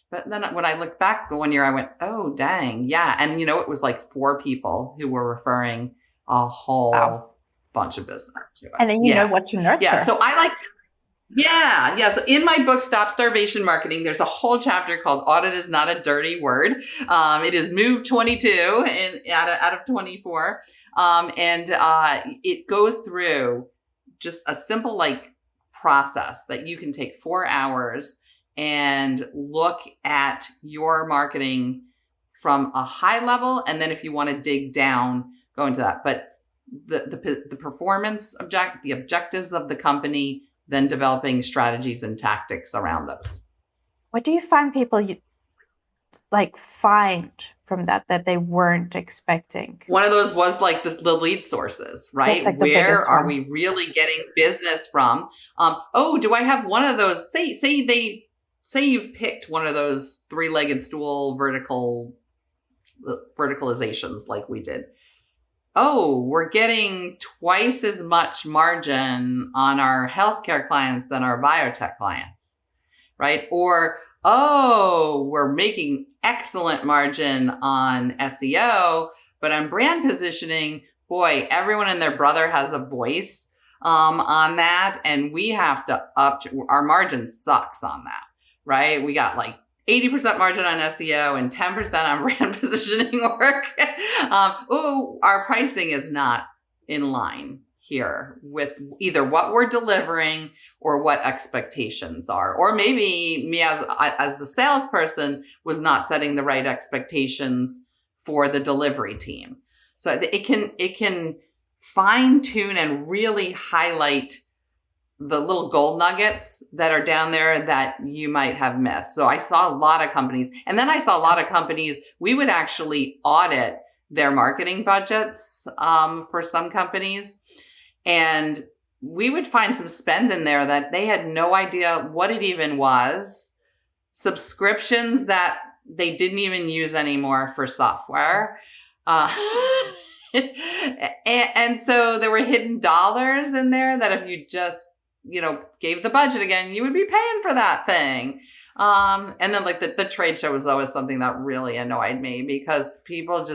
But then when I looked back the one year, I went, oh, dang. Yeah. And, it was like 4 people who were referring a whole bunch of business to us. And then you know what to nurture. Yeah. So I like, yeah. So in my book, Stop Starvation Marketing, there's a whole chapter called Audit is Not a Dirty Word. It is move 22 out of 24. It goes through just a simple like process that you can take 4 hours and look at your marketing from a high level. And then if you want to dig down, go into that. But the performance the objectives of the company, then developing strategies and tactics around those. What do you find people find from that they weren't expecting? One of those was like the lead sources, right? Like where are we really getting business from? Do I have one of those? Say you've picked one of those 3-legged stool verticalizations like we did. Oh, we're getting twice as much margin on our healthcare clients than our biotech clients, right? Or, oh, we're making excellent margin on SEO, but on brand positioning, boy, everyone and their brother has a voice on that, and we have to our margin sucks on that, right? We got like 80% margin on SEO and 10% on brand positioning work. Our pricing is not in line here with either what we're delivering or what expectations are. Or maybe me as the salesperson was not setting the right expectations for the delivery team. So it can fine tune and really highlight the little gold nuggets that are down there that you might have missed. So I saw a lot of companies, and then I saw a lot of companies, we would actually audit their marketing budgets for some companies. And we would find some spend in there that they had no idea what it even was. Subscriptions that they didn't even use anymore for software. And so there were hidden dollars in there that if you just, gave the budget again, you would be paying for that thing. And then like the trade show was always something that really annoyed me because people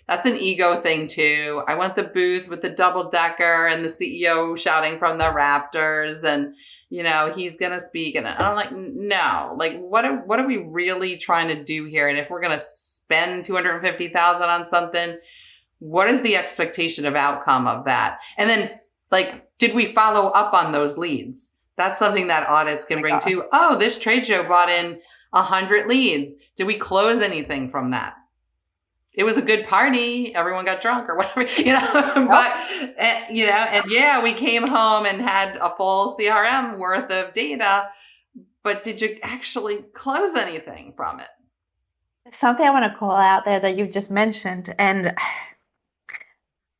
that's an ego thing too. I want the booth with the double decker and the CEO shouting from the rafters and, he's going to speak. And I'm like, no, like what are we really trying to do here? And if we're going to spend $250,000 on something, what is the expectation of outcome of that? And then did we follow up on those leads? That's something that audits can bring to. Oh, this trade show brought in 100 leads. Did we close anything from that? It was a good party. Everyone got drunk or whatever, but, and yeah, we came home and had a full CRM worth of data, but did you actually close anything from it? Something I want to call out there that you just mentioned, and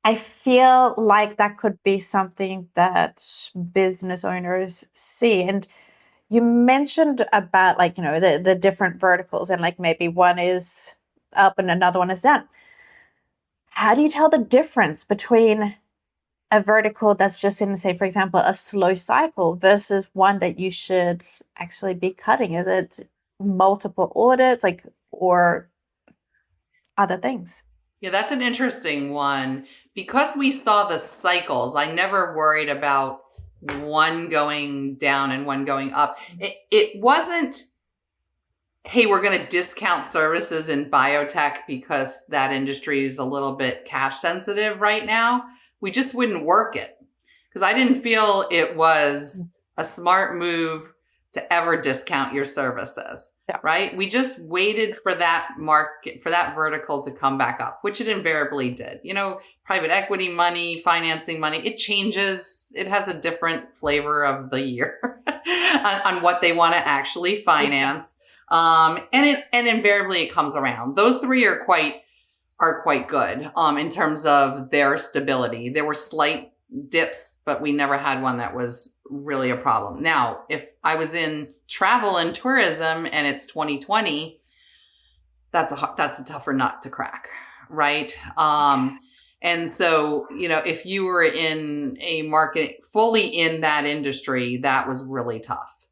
I feel like that could be something that business owners see. And you mentioned about the different verticals and maybe one is up and another one is down. How do you tell the difference between a vertical that's just in, say, for example, a slow cycle versus one that you should actually be cutting? Is it multiple audits, or other things? Yeah, that's an interesting one. Because we saw the cycles, I never worried about one going down and one going up. It wasn't, hey, we're going to discount services in biotech because that industry is a little bit cash sensitive right now. We just wouldn't work it because I didn't feel it was a smart move to ever discount your services. Yeah. Right? We just waited for that market, for that vertical to come back up, which it invariably did. Private equity money, financing money, it changes. It has a different flavor of the year on what they want to actually finance. And invariably it comes around. Those three are quite good in terms of their stability. There were slight dips, but we never had one that was really a problem. Now, if I was in travel and tourism and it's 2020, that's a tougher nut to crack, right? And so, if you were in a market fully in that industry, that was really tough.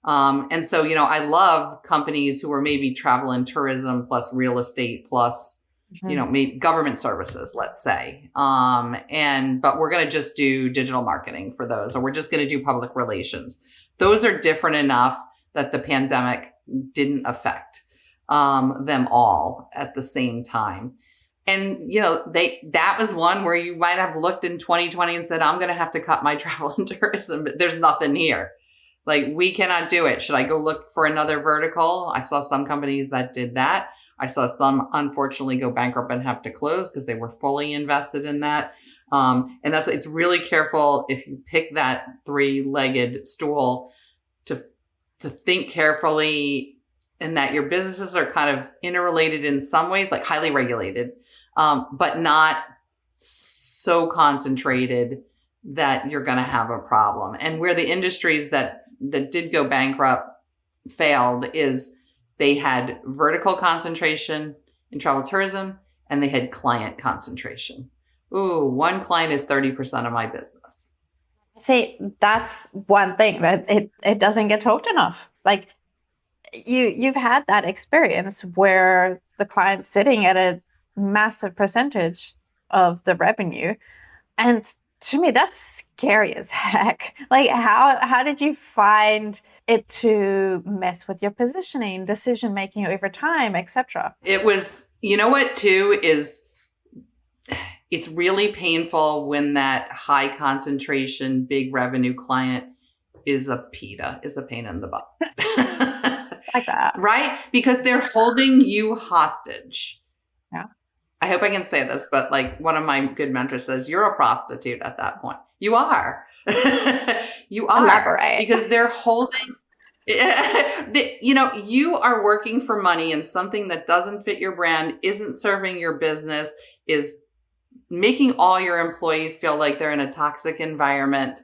And so, I love companies who are maybe travel and tourism plus real estate plus maybe government services, let's say. But we're going to just do digital marketing for those, or we're just going to do public relations. Those are different enough that the pandemic didn't affect them all at the same time. And, that was one where you might have looked in 2020 and said, I'm going to have to cut my travel and tourism, but there's nothing here. We cannot do it. Should I go look for another vertical? I saw some companies that did that. I saw some, unfortunately, go bankrupt and have to close because they were fully invested in that. And it's really careful if you pick that three-legged stool to think carefully and that your businesses are kind of interrelated in some ways, like highly regulated, but not so concentrated that you're going to have a problem. And where the industries that did go bankrupt failed is they had vertical concentration in travel tourism and they had client concentration. Ooh, one client is 30% of my business. See, that's one thing that it doesn't get talked enough. You've had that experience where the client's sitting at a massive percentage of the revenue and To me, that's scary as heck. Like, how did you find it to mess with your positioning, decision making over time, etc.? It was, you know what, too, is it's really painful when that high concentration, big revenue client is a PITA, is a pain in the butt. Like that. Right? Because they're holding you hostage. Yeah. I hope I can say this, but like one of my good mentors says, you're a prostitute at that point. You are. You are. Elaborate. Because they're holding, you know, you are working for money and something that doesn't fit your brand, isn't serving your business, is making all your employees feel like they're in a toxic environment,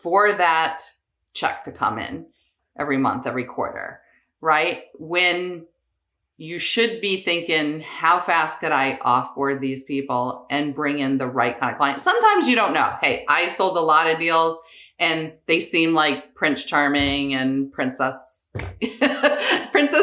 for that check to come in every month, every quarter, right? When you should be thinking, how fast could I offboard these people and bring in the right kind of client? Sometimes you don't know. Hey, I sold a lot of deals and they seem like Prince Charming and Princess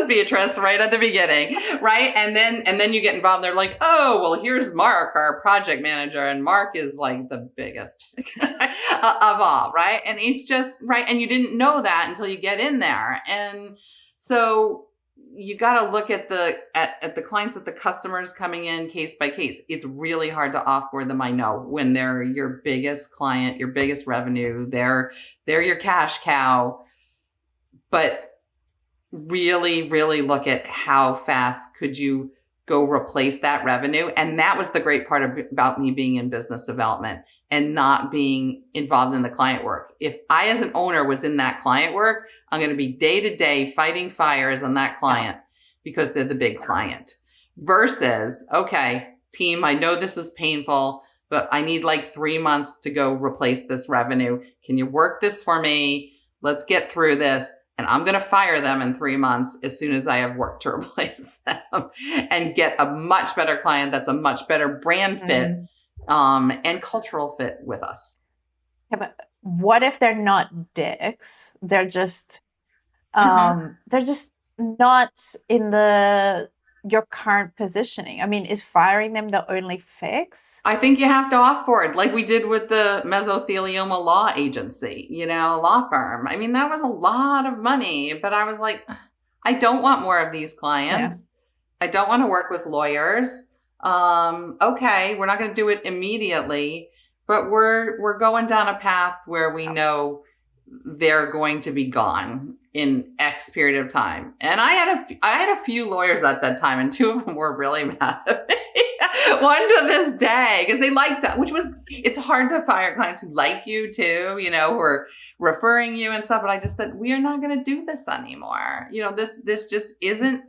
Beatrice right at the beginning, right? And then you get involved and they're like, oh, well, here's Mark, our project manager, and Mark is like the biggest of all, right? And it's just, right, and you didn't know that until you get in there. And so you got to look at the clients, at the customers coming in case by case. It's really hard to offboard them. I know, when they're your biggest client, your biggest revenue, they're your cash cow. But really, really look at how fast could you go replace that revenue. And that was the great part about me being in business development and not being involved in the client work. If I, as an owner, was in that client work, I'm going to be day to day fighting fires on that client because they're the big client. Versus, okay, team, I know this is painful, but I need like 3 months to go replace this revenue. Can you work this for me? Let's get through this. And I'm going to fire them in 3 months as soon as I have work to replace them and get a much better client that's a much better brand fit, and cultural fit with us. Yeah, but what if they're not dicks? They're just not in your current positioning. I mean, is firing them the only fix? I think you have to offboard, like we did with the mesothelioma law agency, law firm. I mean, that was a lot of money, but I was like, I don't want more of these clients. Yeah. I don't want to work with lawyers. Okay, we're not going to do it immediately, but we're going down a path where we know they're going to be gone in X period of time. And I had a few lawyers at that time, and 2 of them were really mad at me. One to this day, because they liked that, it's hard to fire clients who like you too, who are referring you and stuff. But I just said, we are not going to do this anymore. This just isn't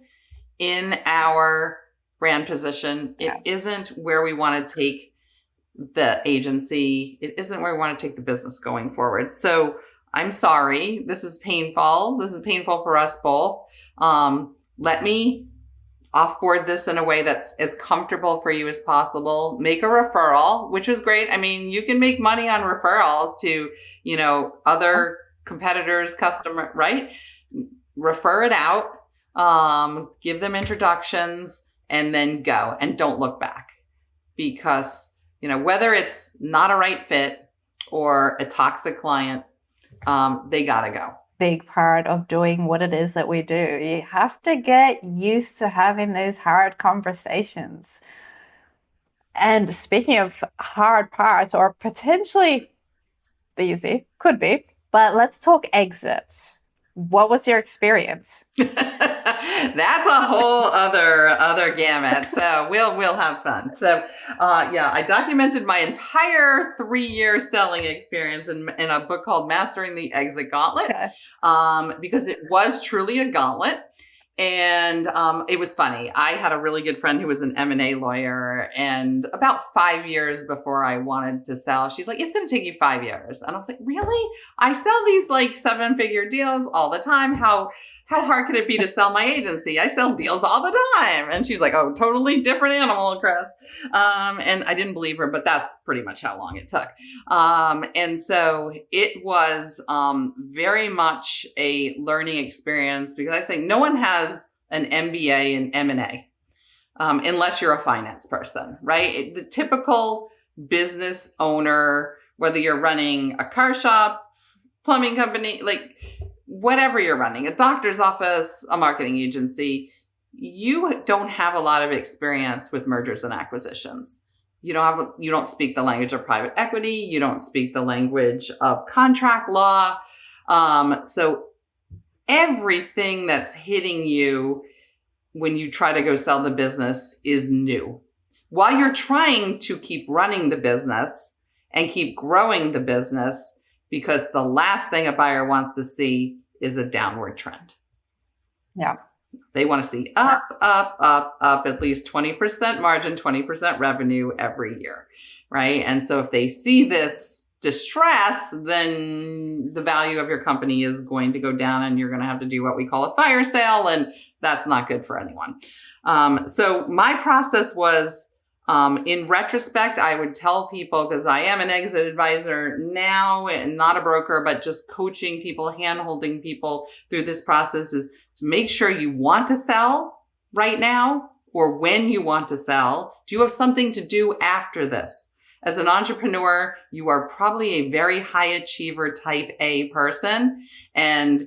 in our brand position. It isn't where we want to take the agency. It isn't where we want to take the business going forward. So I'm sorry. This is painful. This is painful for us both. Let me offboard this in a way that's as comfortable for you as possible. Make a referral, which was great. I mean, you can make money on referrals to, other competitors, customer, right? Refer it out, give them introductions, and then go, and don't look back. Because, whether it's not a right fit or a toxic client, they gotta go. Big part of doing what it is that we do. You have to get used to having those hard conversations. And speaking of hard parts, or potentially easy, could be, but let's talk exits. What was your experience? That's a whole other gamut. So we'll have fun. So I documented my entire 3-year selling experience in a book called Mastering the Exit Gauntlet, because it was truly a gauntlet. And it was funny. I had a really good friend who was an M&A lawyer, and about 5 years before I wanted to sell, she's like, it's going to take you 5 years. And I was like, really? I sell these like 7-figure deals all the time. How hard could it be to sell my agency? I sell deals all the time. And she's like, oh, totally different animal, Chris. And I didn't believe her, but that's pretty much how long it took. And so it was very much a learning experience, because I say no one has an MBA in M&A unless you're a finance person, right? The typical business owner, whether you're running a car shop, plumbing company, like whatever you're running, a doctor's office, a marketing agency, you don't have a lot of experience with mergers and acquisitions. You don't speak the language of private equity. You don't speak the language of contract law. So everything that's hitting you when you try to go sell the business is new. While you're trying to keep running the business and keep growing the business, because the last thing a buyer wants to see is a downward trend. Yeah. They want to see up, at least 20% margin, 20% revenue every year, right? And so if they see this distress, then the value of your company is going to go down and you're going to have to do what we call a fire sale. And that's not good for anyone. So my process was, in retrospect, I would tell people, because I am an exit advisor now and not a broker, but just coaching people, hand-holding people through this process, is to make sure you want to sell right now or when you want to sell. Do you have something to do after this? As an entrepreneur, you are probably a very high achiever type A person. And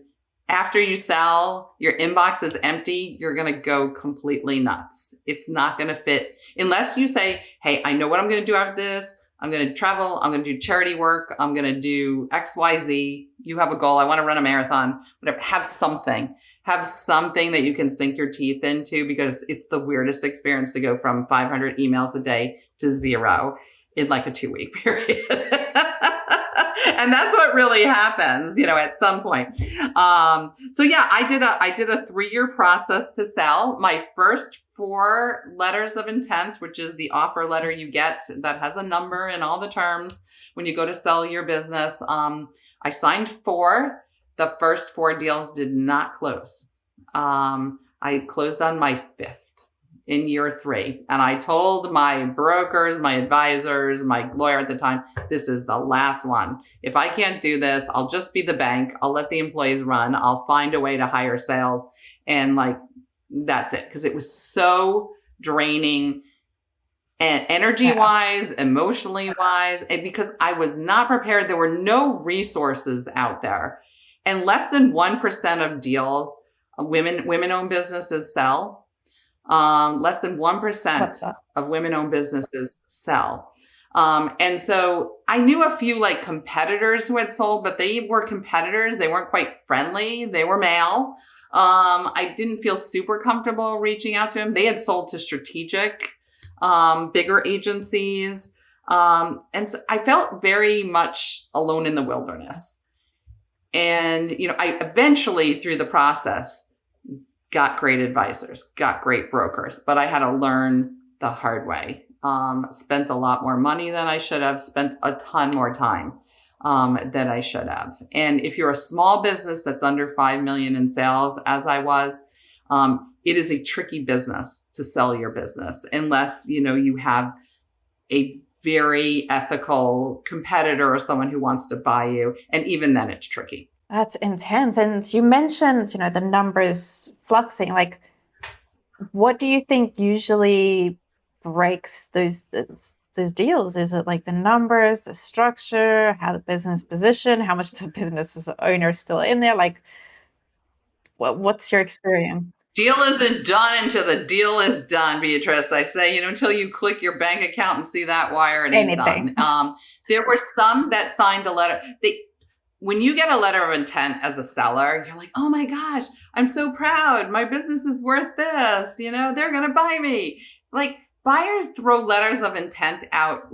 after you sell, your inbox is empty, you're going to go completely nuts. It's not going to fit unless you say, hey, I know what I'm going to do after this. I'm going to travel. I'm going to do charity work. I'm going to do X, Y, Z. You have a goal. I want to run a marathon, whatever. Have something that you can sink your teeth into, because it's the weirdest experience to go from 500 emails a day to 0 in like a 2-week period. And that's what really happens, at some point. So yeah, I did a 3-year process to sell. My first 4 letters of intent, which is the offer letter you get that has a number and all the terms when you go to sell your business. I signed 4. The first 4 deals did not close. I closed on my 5th. In year 3. And I told my brokers, my advisors, my lawyer at the time, this is the last one. If I can't do this, I'll just be the bank. I'll let the employees run. I'll find a way to hire sales. And that's it. Because it was so draining, and energy wise, emotionally wise, and because I was not prepared. There were no resources out there. And less than 1% of deals, women-owned businesses sell. Less than 1% of women-owned businesses sell. And so I knew a few competitors who had sold, but they were competitors. They weren't quite friendly. They were male. I didn't feel super comfortable reaching out to them. They had sold to strategic, bigger agencies. And so I felt very much alone in the wilderness. And, I eventually, through the process, got great advisors, got great brokers, but I had to learn the hard way. Spent a lot more money than I should have, spent a ton more time than I should have. And if you're a small business that's under 5 million in sales, as I was, it is a tricky business to sell your business unless, you have a very ethical competitor or someone who wants to buy you. And even then it's tricky. That's intense. And you mentioned, the numbers fluxing. What do you think usually breaks those deals? Is it the numbers, the structure, how the business position, how much the business owner is still in there? What's your experience? Deal isn't done until the deal is done, Beatrice. I say, until you click your bank account and see that wire, it ain't done. There were some that signed a letter. When you get a letter of intent as a seller, you're like, oh my gosh, I'm so proud. My business is worth this. They're going to buy me. Buyers throw letters of intent out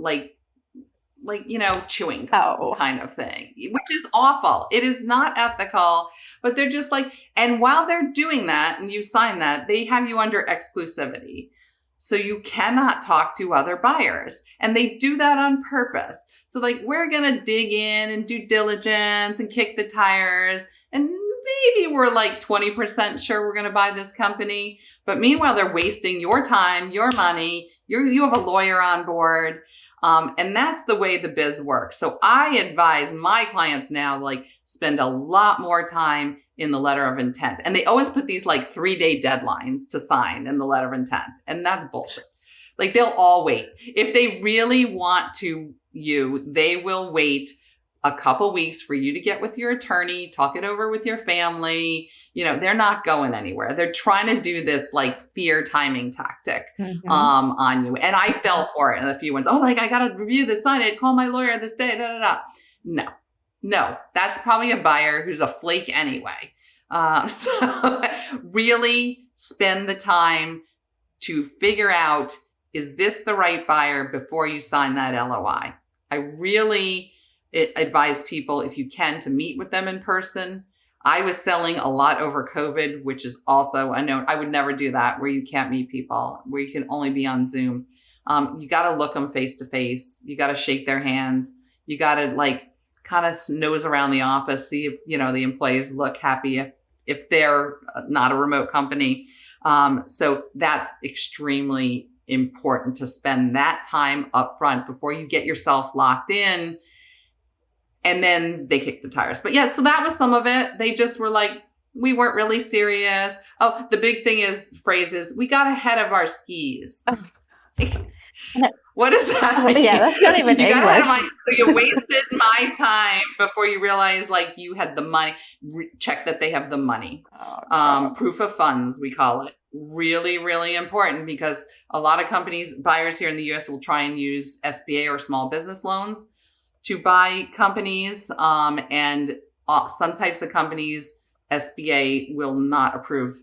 chewing gum kind of thing, which is awful. It is not ethical, but they're just and while they're doing that and you sign that, they have you under exclusivity. So you cannot talk to other buyers, and they do that on purpose. So we're going to dig in and do diligence and kick the tires. And maybe we're 20% sure we're going to buy this company. But meanwhile, they're wasting your time, your money. You have a lawyer on board. And that's the way the biz works. So I advise my clients now, spend a lot more time in the letter of intent. And they always put these 3-day deadlines to sign in the letter of intent. And that's bullshit. Like they'll all wait. If they really want to they will wait a couple weeks for you to get with your attorney, talk it over with your family. They're not going anywhere. They're trying to do this like fear timing tactic on you. And I fell for it in a few ones. Oh, like I got to review this sign. I'd call my lawyer this day. No, that's probably a buyer who's a flake anyway. So really spend the time to figure out, is this the right buyer before you sign that LOI? I really advise people, if you can, to meet with them in person. I was selling a lot over COVID, which is also a note. I would never do that where you can't meet people, where you can only be on Zoom. You got to look them face to face. You got to shake their hands. You got to like kind of nose around the office, see if, the employees look happy if they're not a remote company. So that's extremely important to spend that time up front before you get yourself locked in. And then they kick the tires. But yeah, so that was some of it. They just were like, we weren't really serious. Oh, the big thing is phrases. We got ahead of our skis. What does that mean? Yeah, that's not even English. So you wasted my time before you realize like you had the money. Check that they have the money. Proof of funds, we call it. Really, really important, because a lot of buyers here in the US will try and use SBA or small business loans to buy companies. And some types of companies, SBA will not approve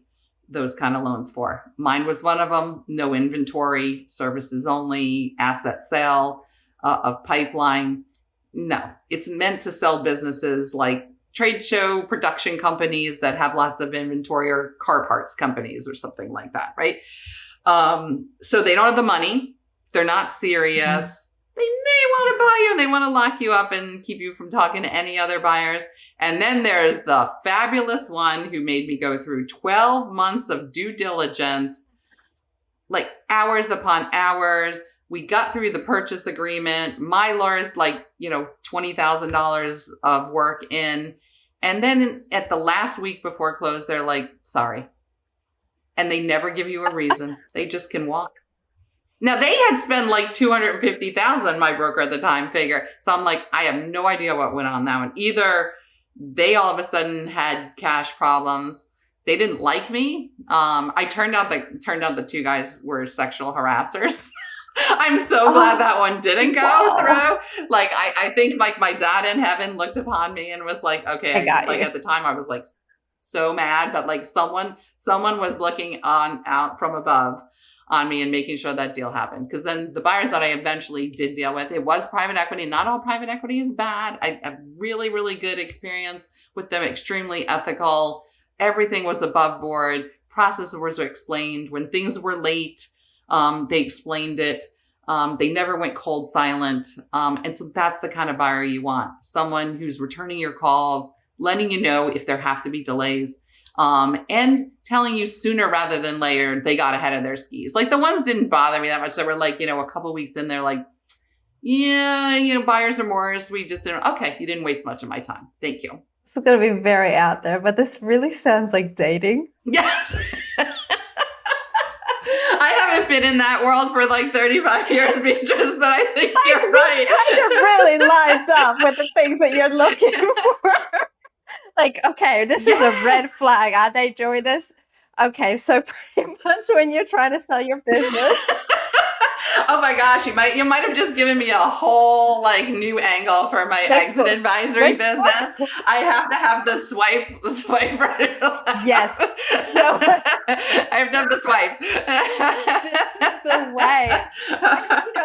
those kind of loans for. Mine was one of them. No inventory, services only, asset sale of pipeline. No, it's meant to sell businesses like trade show production companies that have lots of inventory, or car parts companies or something like that, right? So they don't have the money. They're not serious. They may want to buy you and they want to lock you up and keep you from talking to any other buyers. And then there's the fabulous one who made me go through 12 months of due diligence, like hours upon hours. We got through the purchase agreement. My lawyer's like, $20,000 of work in. And then at the last week before close, they're like, sorry. And they never give you a reason. They just can walk. Now they had spent like $250,000, my broker at the time figure. So I'm like, I have no idea what went on that one. Either they all of a sudden had cash problems. They didn't like me. I turned out the two guys were sexual harassers. I'm so glad that one didn't go through. Like, I think like my dad in heaven looked upon me and was like, okay, I got you. At the time I was like so mad, but like someone was looking out from above on me and making sure that deal happened. Because then the buyers that I eventually did deal with, it was private equity. Not all private equity is bad. I have really, really good experience with them. Extremely ethical. Everything was above board. Processes were explained. When things were late, they explained it. They never went cold silent. And so that's the kind of buyer you want. Someone who's returning your calls, letting you know if there have to be delays. And telling you sooner rather than later they got ahead of their skis. Like the ones didn't bother me that much. They were like, a couple weeks in, they're like, yeah, buyer's remorse. We just didn't. Okay, you didn't waste much of my time. Thank you. This is going to be very out there, but this really sounds like dating. Yes. I haven't been in that world for like 35 years, Beatrice, but I think you're right. Kind of really lines up with the things that you're looking for. Like, okay, this is a red flag. Are they doing this? Okay, so pretty much when you're trying to sell your business. Oh my gosh, you might have just given me a whole like new angle for my exit advisory business. I have to have the swipe right. Yes. No. I have to have the swipe. This is the way.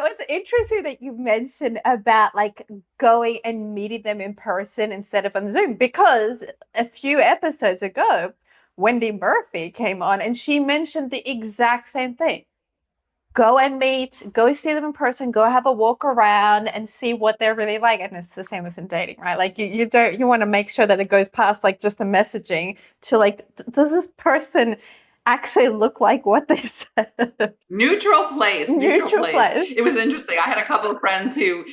It's interesting that you mentioned about like going and meeting them in person instead of on Zoom, because a few episodes ago, Wendy Murphy came on and she mentioned the exact same thing. Go and meet, go see them in person, go have a walk around and see what they're really like. And it's the same as in dating, right? Like you want to make sure that it goes past like just the messaging to like, does this person actually look like what they said? Neutral place. It was interesting. I had a couple of friends who,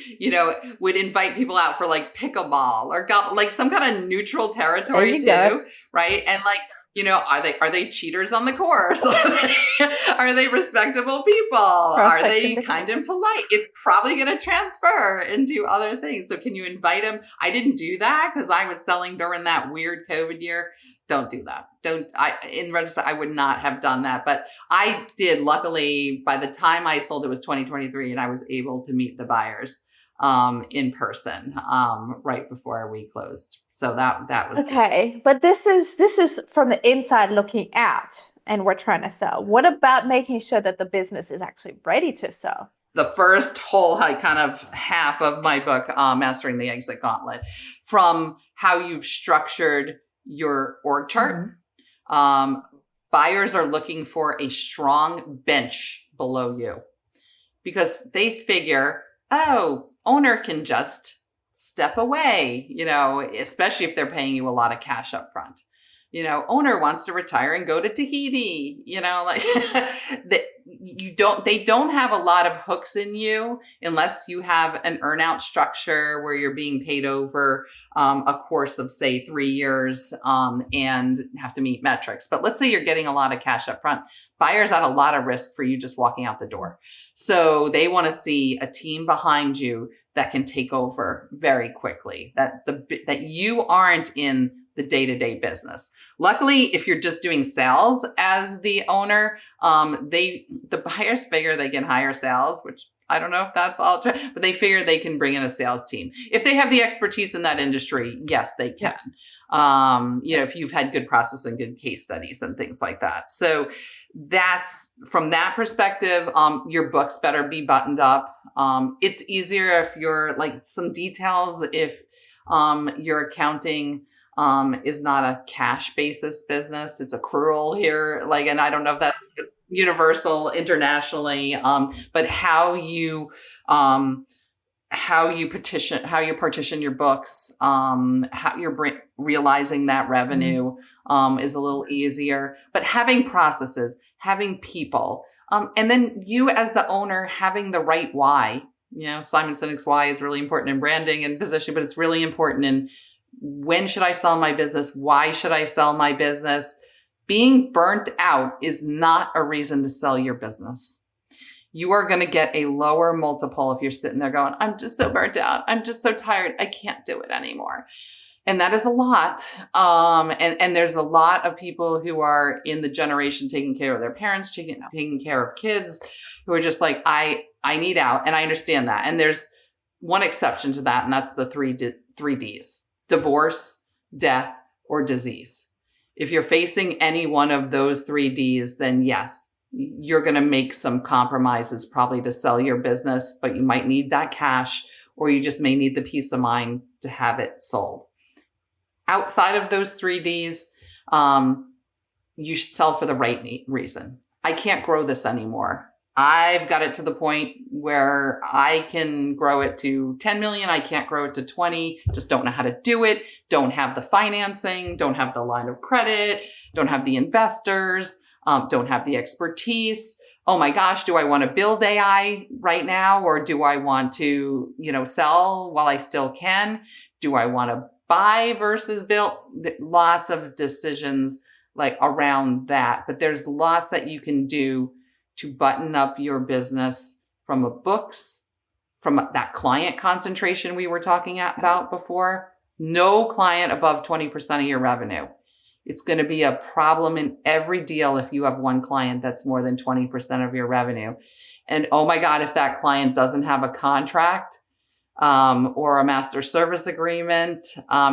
would invite people out for like pickleball or golf, like some kind of neutral territory too. Right. And like, Are they cheaters on the course? Are they respectable people? Are they kind and polite? It's probably going to transfer into other things. So can you invite them? I didn't do that because I was selling during that weird COVID year. Don't do that. In retrospect, I would not have done that, but I did. Luckily, by the time I sold, it was 2023 and I was able to meet the buyers in person right before we closed. So that was okay. Good. But this is from the inside looking out, and we're trying to sell. What about making sure that the business is actually ready to sell? The first whole kind of half of my book, Mastering the Exit Gauntlet, from how you've structured your org chart. Mm-hmm. Buyers are looking for a strong bench below you because they figure, owner can just step away, especially if they're paying you a lot of cash up front. Owner wants to retire and go to Tahiti, they don't have a lot of hooks in you unless you have an earnout structure where you're being paid over a course of, say, 3 years and have to meet metrics. But let's say you're getting a lot of cash up front. Buyers at a lot of risk for you just walking out the door. So they want to see a team behind you that can take over very quickly, that you aren't in the day-to-day business. Luckily, if you're just doing sales as the owner, the buyers figure they can hire sales, which I don't know if that's all true, but they figure they can bring in a sales team. If they have the expertise in that industry, yes, they can. If you've had good process and good case studies and things like that. So that's from that perspective, your books better be buttoned up. It's easier if you're some details, if your accounting is not a cash basis business. It's accrual here. And I don't know if that's universal internationally, but how you partition your books, how you're realizing that revenue, is a little easier, but having processes, having people, and then you as the owner having the right why. Simon Sinek's why is really important in branding and positioning, but it's really important in when should I sell my business? Why should I sell my business? Being burnt out is not a reason to sell your business. You are going to get a lower multiple if you're sitting there going, I'm just so burnt out. I'm just so tired. I can't do it anymore. And that is a lot. And there's a lot of people who are in the generation taking care of their parents, taking care of kids, who are just like, I need out. And I understand that. And there's one exception to that. And that's the three Ds. Divorce, death, or disease. If you're facing any one of those 3 Ds, then yes, you're going to make some compromises probably to sell your business, but you might need that cash, or you just may need the peace of mind to have it sold. Outside of those 3 Ds, you should sell for the right reason. I can't grow this anymore. I've got it to the point where I can grow it to 10 million. I can't grow it to 20. Just don't know how to do it. Don't have the financing. Don't have the line of credit. Don't have the investors. Don't have the expertise. Oh my gosh, do I want to build AI right now? Or do I want to, sell while I still can? Do I want to buy versus build? Lots of decisions around that. But there's lots that you can do to button up your business from books, from that client concentration we were talking about before. No client above 20% of your revenue. It's going to be a problem in every deal if you have one client that's more than 20% of your revenue. And oh my God, if that client doesn't have a contract or a master service agreement,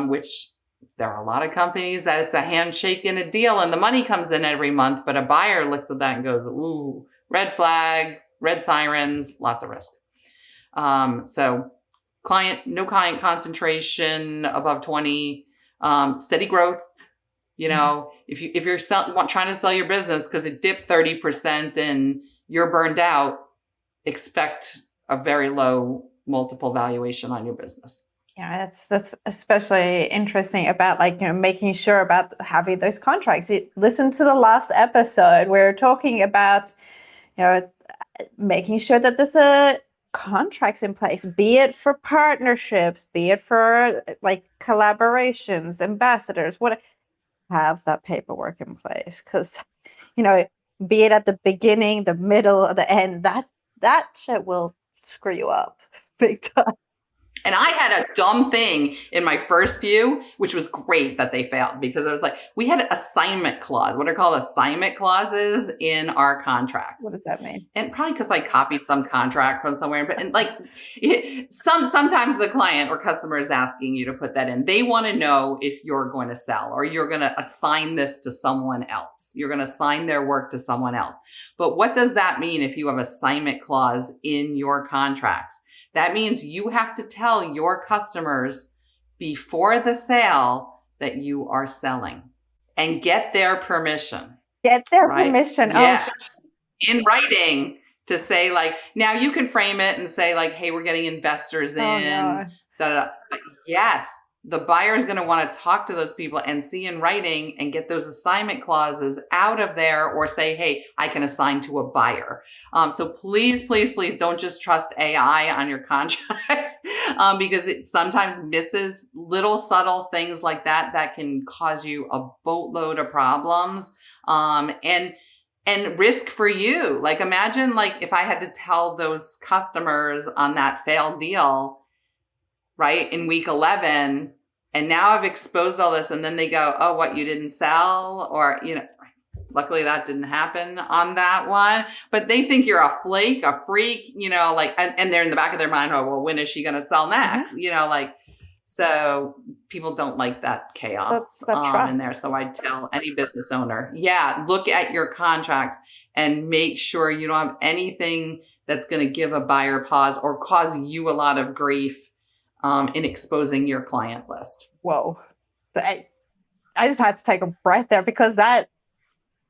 which there are a lot of companies that it's a handshake and a deal and the money comes in every month, but a buyer looks at that and goes, ooh, red flag, red sirens, lots of risk. So no client concentration above 20, steady growth. If you're trying to sell your business because it dipped 30% and you're burned out, expect a very low multiple valuation on your business. Yeah, that's especially interesting about making sure about having those contracts. Listen to the last episode. We're talking about making sure that there's contracts in place, be it for partnerships, be it for collaborations, ambassadors, have that paperwork in place, because, you know, be it at the beginning, the middle, or the end, that shit will screw you up big time. And I had a dumb thing in my first few, which was great that they failed, because I was like, we had assignment clause, what are called assignment clauses in our contracts. What does that mean? And probably because I copied some contract from somewhere, but and like sometimes the client or customer is asking you to put that in. They want to know if you're going to sell or you're going to assign this to someone else. You're going to assign their work to someone else. But what does that mean if you have assignment clause in your contracts? That means you have to tell your customers before the sale that you are selling and get their permission. Get their permission. Yes. In writing to say, like, now you can frame it and say, like, hey, we're getting investors in. But yes, the buyer is going to want to talk to those people and see in writing and get those assignment clauses out of there, or say, hey, I can assign to a buyer. So please, please, please don't just trust AI on your contracts, because it sometimes misses little subtle things like that that can cause you a boatload of problems. And risk for you. Like, imagine, like, if I had to tell those customers on that failed deal, right, in week 11, and now I've exposed all this, and then they go, oh, what, you didn't sell? Or, you know, luckily that didn't happen on that one. But they think you're a flake, a freak, you know, like, and they're in the back of their mind, oh, well, when is she going to sell next? You know, like, so people don't like that chaos in there. So I tell any business owner, look at your contracts and make sure you don't have anything that's going to give a buyer pause or cause you a lot of grief in exposing your client list. Whoa. I just had to take a breath there, because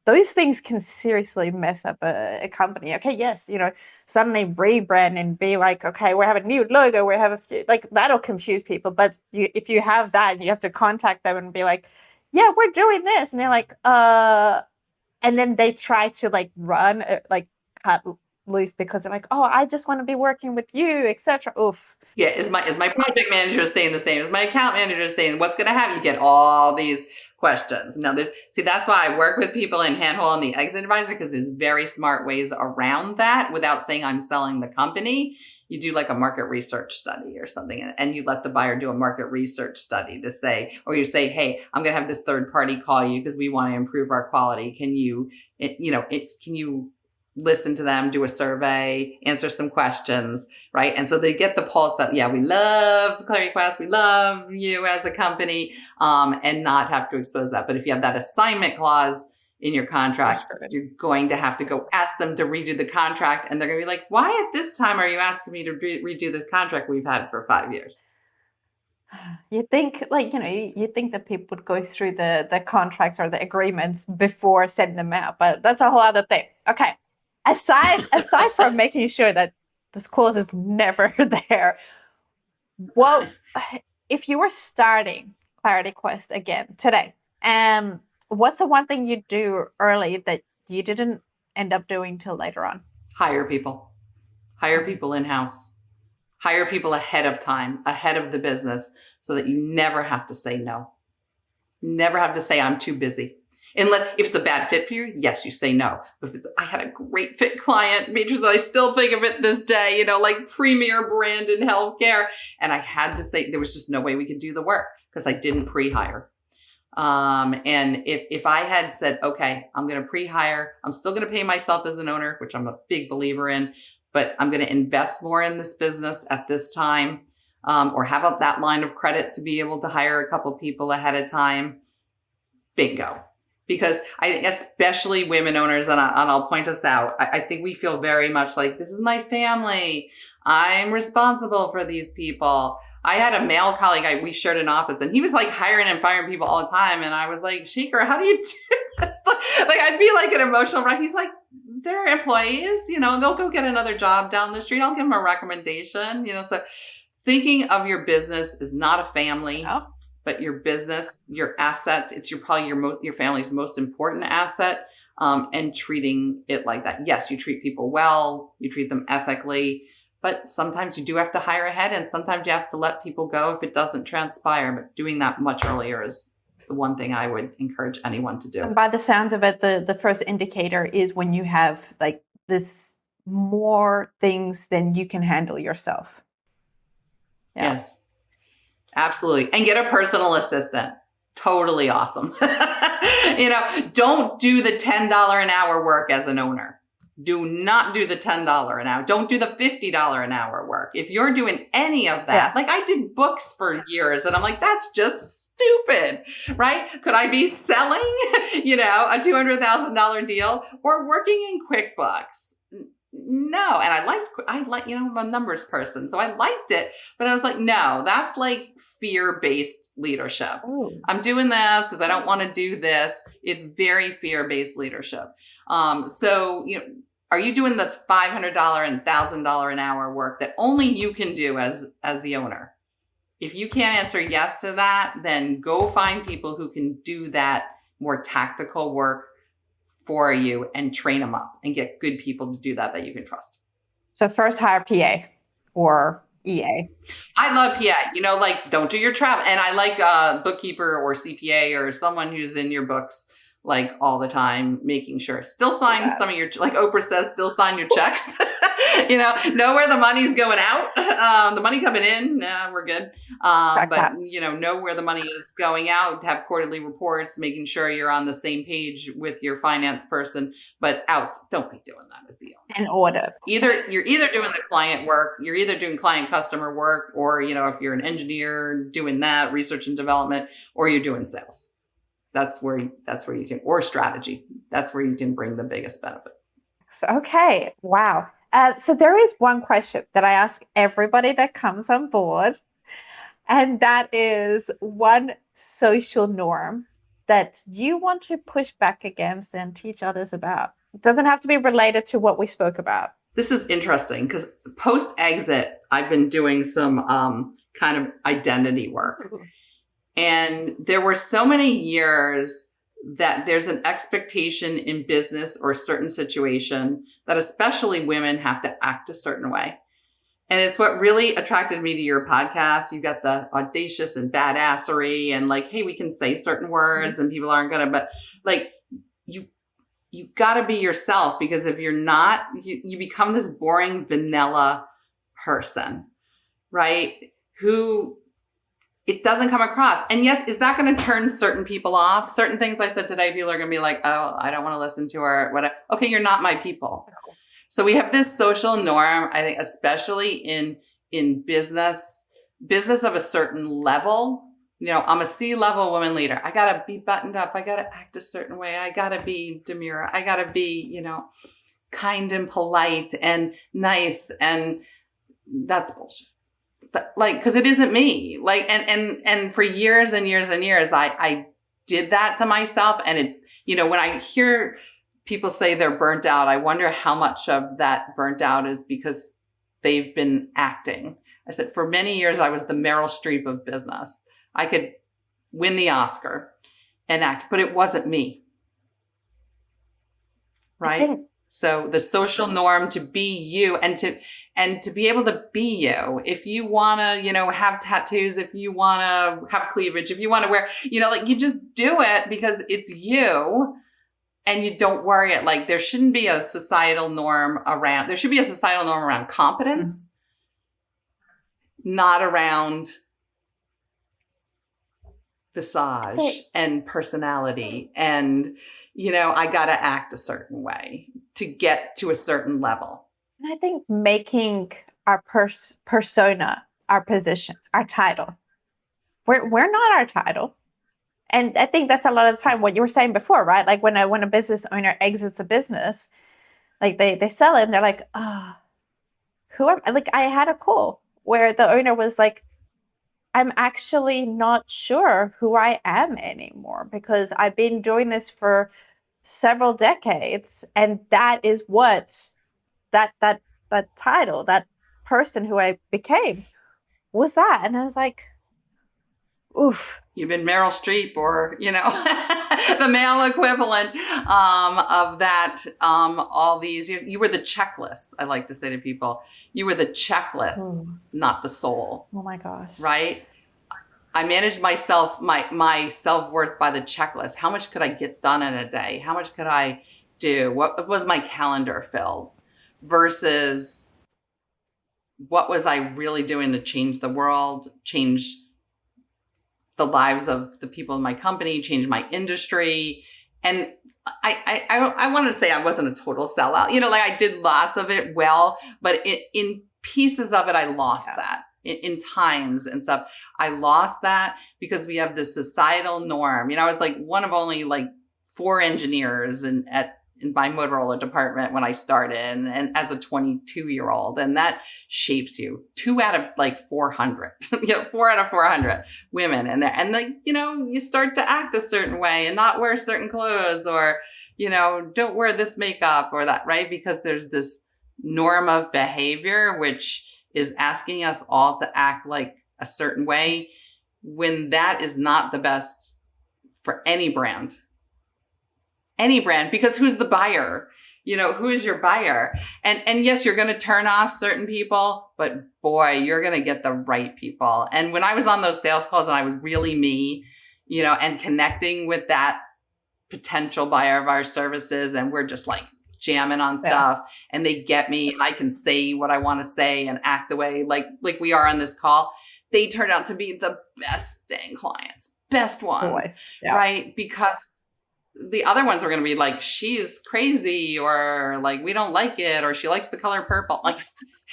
those things can seriously mess up a company. Okay, yes, you know, suddenly rebrand and be like, okay, we have a new logo, we have like, that'll confuse people. But if you have that, you have to contact them and be like, yeah, we're doing this, and they're like, and then they try to like run, like cut loose, because they're like, oh, I just want to be working with you, etc. Oof. Yeah, is my project manager staying the same? Is my account manager staying? What's going to happen? You get all these questions. Now, that's why I work with people in Handhold on the Exit Advisor, because there's very smart ways around that without saying I'm selling the company. You do like a market research study or something, and you let the buyer do a market research study to say, or you say, hey, I'm going to have this third party call you because we want to improve our quality. Can you listen to them, do a survey, answer some questions, right? And so they get the pulse that, yeah, we love Clarity Quest, we love you as a company, and not have to expose that. But if you have that assignment clause in your contract, you're going to have to go ask them to redo the contract. And they're going to be like, why at this time are you asking me to redo this contract we've had for 5 years? You think, like, you think that people would go through the contracts or the agreements before sending them out, but that's a whole other thing. Okay. Aside from making sure that this clause is never there, well, if you were starting Clarity Quest again today, what's the one thing you do early that you didn't end up doing till later on? Hire people in-house, hire people ahead of time, ahead of the business, so that you never have to say no. Never have to say, I'm too busy. Unless if it's a bad fit for you, yes, you say no. But if I had a great fit client, Beatrice, I still think of it this day, you know, like premier brand in healthcare. And I had to say, there was just no way we could do the work because I didn't pre-hire. And if I had said, okay, I'm going to pre-hire, I'm still going to pay myself as an owner, which I'm a big believer in, but I'm going to invest more in this business at this time, or have that line of credit to be able to hire a couple people ahead of time. Bingo. Because especially women owners, and I'll point us out, I think we feel very much like, this is my family. I'm responsible for these people. I had a male colleague, we shared an office, and he was like hiring and firing people all the time. And I was like, Shaker, how do you do this? Like, I'd be like an emotional wreck. He's like, they're employees, you know, they'll go get another job down the street. I'll give them a recommendation, you know. So thinking of your business is not a family. Oh. But your business, your asset, it's probably your family's most important asset, and treating it like that. Yes, you treat people well, you treat them ethically, but sometimes you do have to hire ahead, and sometimes you have to let people go if it doesn't transpire. But doing that much earlier is the one thing I would encourage anyone to do. And by the sounds of it, the first indicator is when you have like this more things than you can handle yourself. Yeah. Yes, absolutely. And get a personal assistant. Totally awesome. Don't do the $10 an hour work as an owner. Do not do the $10 an hour. Don't do the $50 an hour work. If you're doing any of that, like I did books for years and I'm like, that's just stupid, right? Could I be selling, a $200,000 deal or working in QuickBooks? No. And I like, I'm a numbers person. So I liked it, but I was like, no, that's like fear-based leadership. Ooh. I'm doing this because I don't want to do this. It's very fear-based leadership. Are you doing the $500 and $1,000 an hour work that only you can do as the owner? If you can't answer yes to that, then go find people who can do that more tactical work for you and train them up and get good people to do that you can trust. So first hire PA or EA. I love PA, don't do your travel. And I like a bookkeeper or CPA or someone who's in your books like all the time, making sure still sign some of your, like Oprah says, still sign your checks, know where the money's going out, the money coming in, we're good. But know where the money is going out, have quarterly reports, making sure you're on the same page with your finance person, but don't be doing that as the owner. And audit. You're either doing the client work, you're either doing client customer work, or, if you're an engineer doing that, research and development, or you're doing sales. That's where you can, or strategy. That's where you can bring the biggest benefit. Okay. Wow. So there is one question that I ask everybody that comes on board, and that is one social norm that you want to push back against and teach others about. It doesn't have to be related to what we spoke about. This is interesting because post-exit, I've been doing some kind of identity work. Ooh. And there were so many years that there's an expectation in business or a certain situation that especially women have to act a certain way. And it's what really attracted me to your podcast. You got the audacious and badassery and like, hey, we can say certain words and people aren't going to, but like you got to be yourself, because if you're not, you become this boring vanilla person, right? Who it doesn't come across. And yes, is that going to turn certain people off? Certain things I said today, people are going to be like, oh, I don't want to listen to her. Okay, you're not my people. So we have this social norm, I think, especially in business of a certain level. I'm a C-level woman leader. I got to be buttoned up. I got to act a certain way. I got to be demure. I got to be, kind and polite and nice. And that's bullshit. Because it isn't me. And for years and years and years, I did that to myself. And it, when I hear people say they're burnt out, I wonder how much of that burnt out is because they've been acting. I said, for many years, I was the Meryl Streep of business. I could win the Oscar and act, but it wasn't me. Right? So the social norm to be you and to be able to be you. If you want to, have tattoos, if you want to have cleavage, if you want to wear, you just do it because it's you and you don't worry it. Like there shouldn't be a societal norm around, there should be a societal norm around competence, not around visage and personality and, I got to act a certain way to get to a certain level. And I think making our persona, our position, our title, we're not our title. And I think that's a lot of the time what you were saying before, right? Like when a business owner exits a business, like they sell it and they're like, who am I? Like I had a call where the owner was like, I'm actually not sure who I am anymore because I've been doing this for several decades. And that is what that title, that person who I became was that. And I was like, oof. You've been Meryl Streep or, the male equivalent of that, all these, you were the checklist. I like to say to people, you were the checklist, not the soul. Oh my gosh. Right? I managed myself, my self-worth by the checklist. How much could I get done in a day? How much could I do? What was my calendar filled versus what was I really doing to change the world, change the lives of the people in my company, change my industry. And I want to say I wasn't a total sellout. You know, like I did lots of it well, but in pieces of it, I lost that. In times and stuff, I lost that because we have this societal norm. You know, I was like one of only like 4 engineers in my Motorola department when I started, and as a 22-year-old, and that shapes you. 2 out of like 400, 4 out of 400 women in there, and like you start to act a certain way and not wear certain clothes, or don't wear this makeup or that, right? Because there's this norm of behavior which is asking us all to act like a certain way, when that is not the best for any brand. Any brand, because who's the buyer? Who is your buyer? And yes, you're going to turn off certain people, but boy, you're going to get the right people. And when I was on those sales calls and I was really me, and connecting with that potential buyer of our services, and we're just like jamming on stuff, and they get me, and I can say what I want to say and act the way like we are on this call. They turned out to be the best dang clients, best ones, right? Because the other ones are going to be like, she's crazy, or like, we don't like it, or she likes the color purple. Like,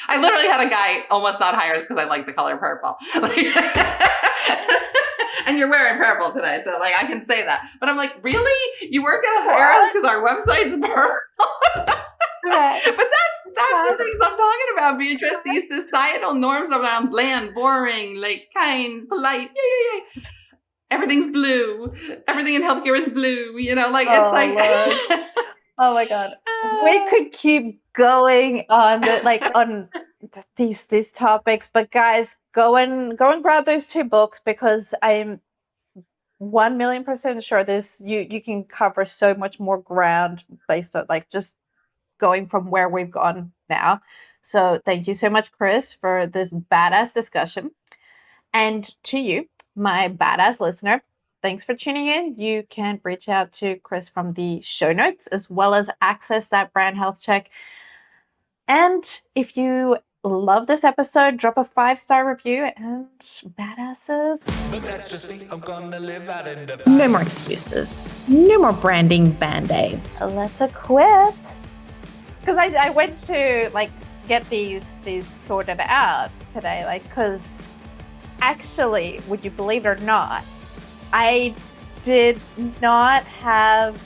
I literally had a guy almost not hire us because I like the color purple. And you're wearing purple today, so like I can say that. But I'm like, really? You weren't going to hire us because our website's purple? But that's the things I'm talking about, Beatrice. These societal norms around bland, boring, like kind, polite. Yeah. Everything's blue. Everything in healthcare is blue. It's like. Oh my God. We could keep going on on these topics, but guys, go and grab those 2 books, because I'm 1,000,000% sure you can cover so much more ground based on just going from where we've gone now. So thank you so much, Chris, for this badass discussion. And to you, my badass listener, thanks for tuning in. You can reach out to Chris from the show notes, as well as access that brand health check. And if you love this episode, drop a 5-star review, and badasses. But that's just me. I'm gonna live out in the No more excuses. No more branding band-aids. So let's equip. Because I went to get these sorted out today, because actually, would you believe it or not, I did not have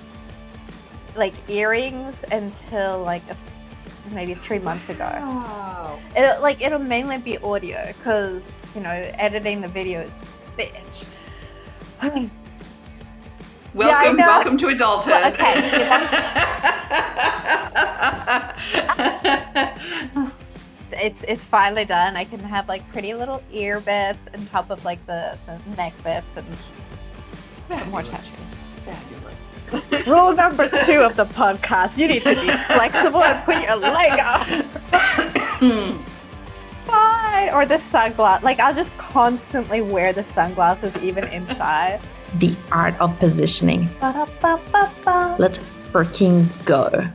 earrings until maybe 3 months ago. Oh. It'll mainly be audio, because editing the video is bitch. Welcome to adulthood. Well, okay. It's finally done. I can have pretty little ear bits on top of the neck bits, and some more tattoos. Fabulous. Rule number 2 of the podcast: you need to be flexible and put your leg up. Fine. Or the sunglasses. I'll just constantly wear the sunglasses even inside. The art of positioning. Ba-da-ba-ba-ba. Let's freaking go.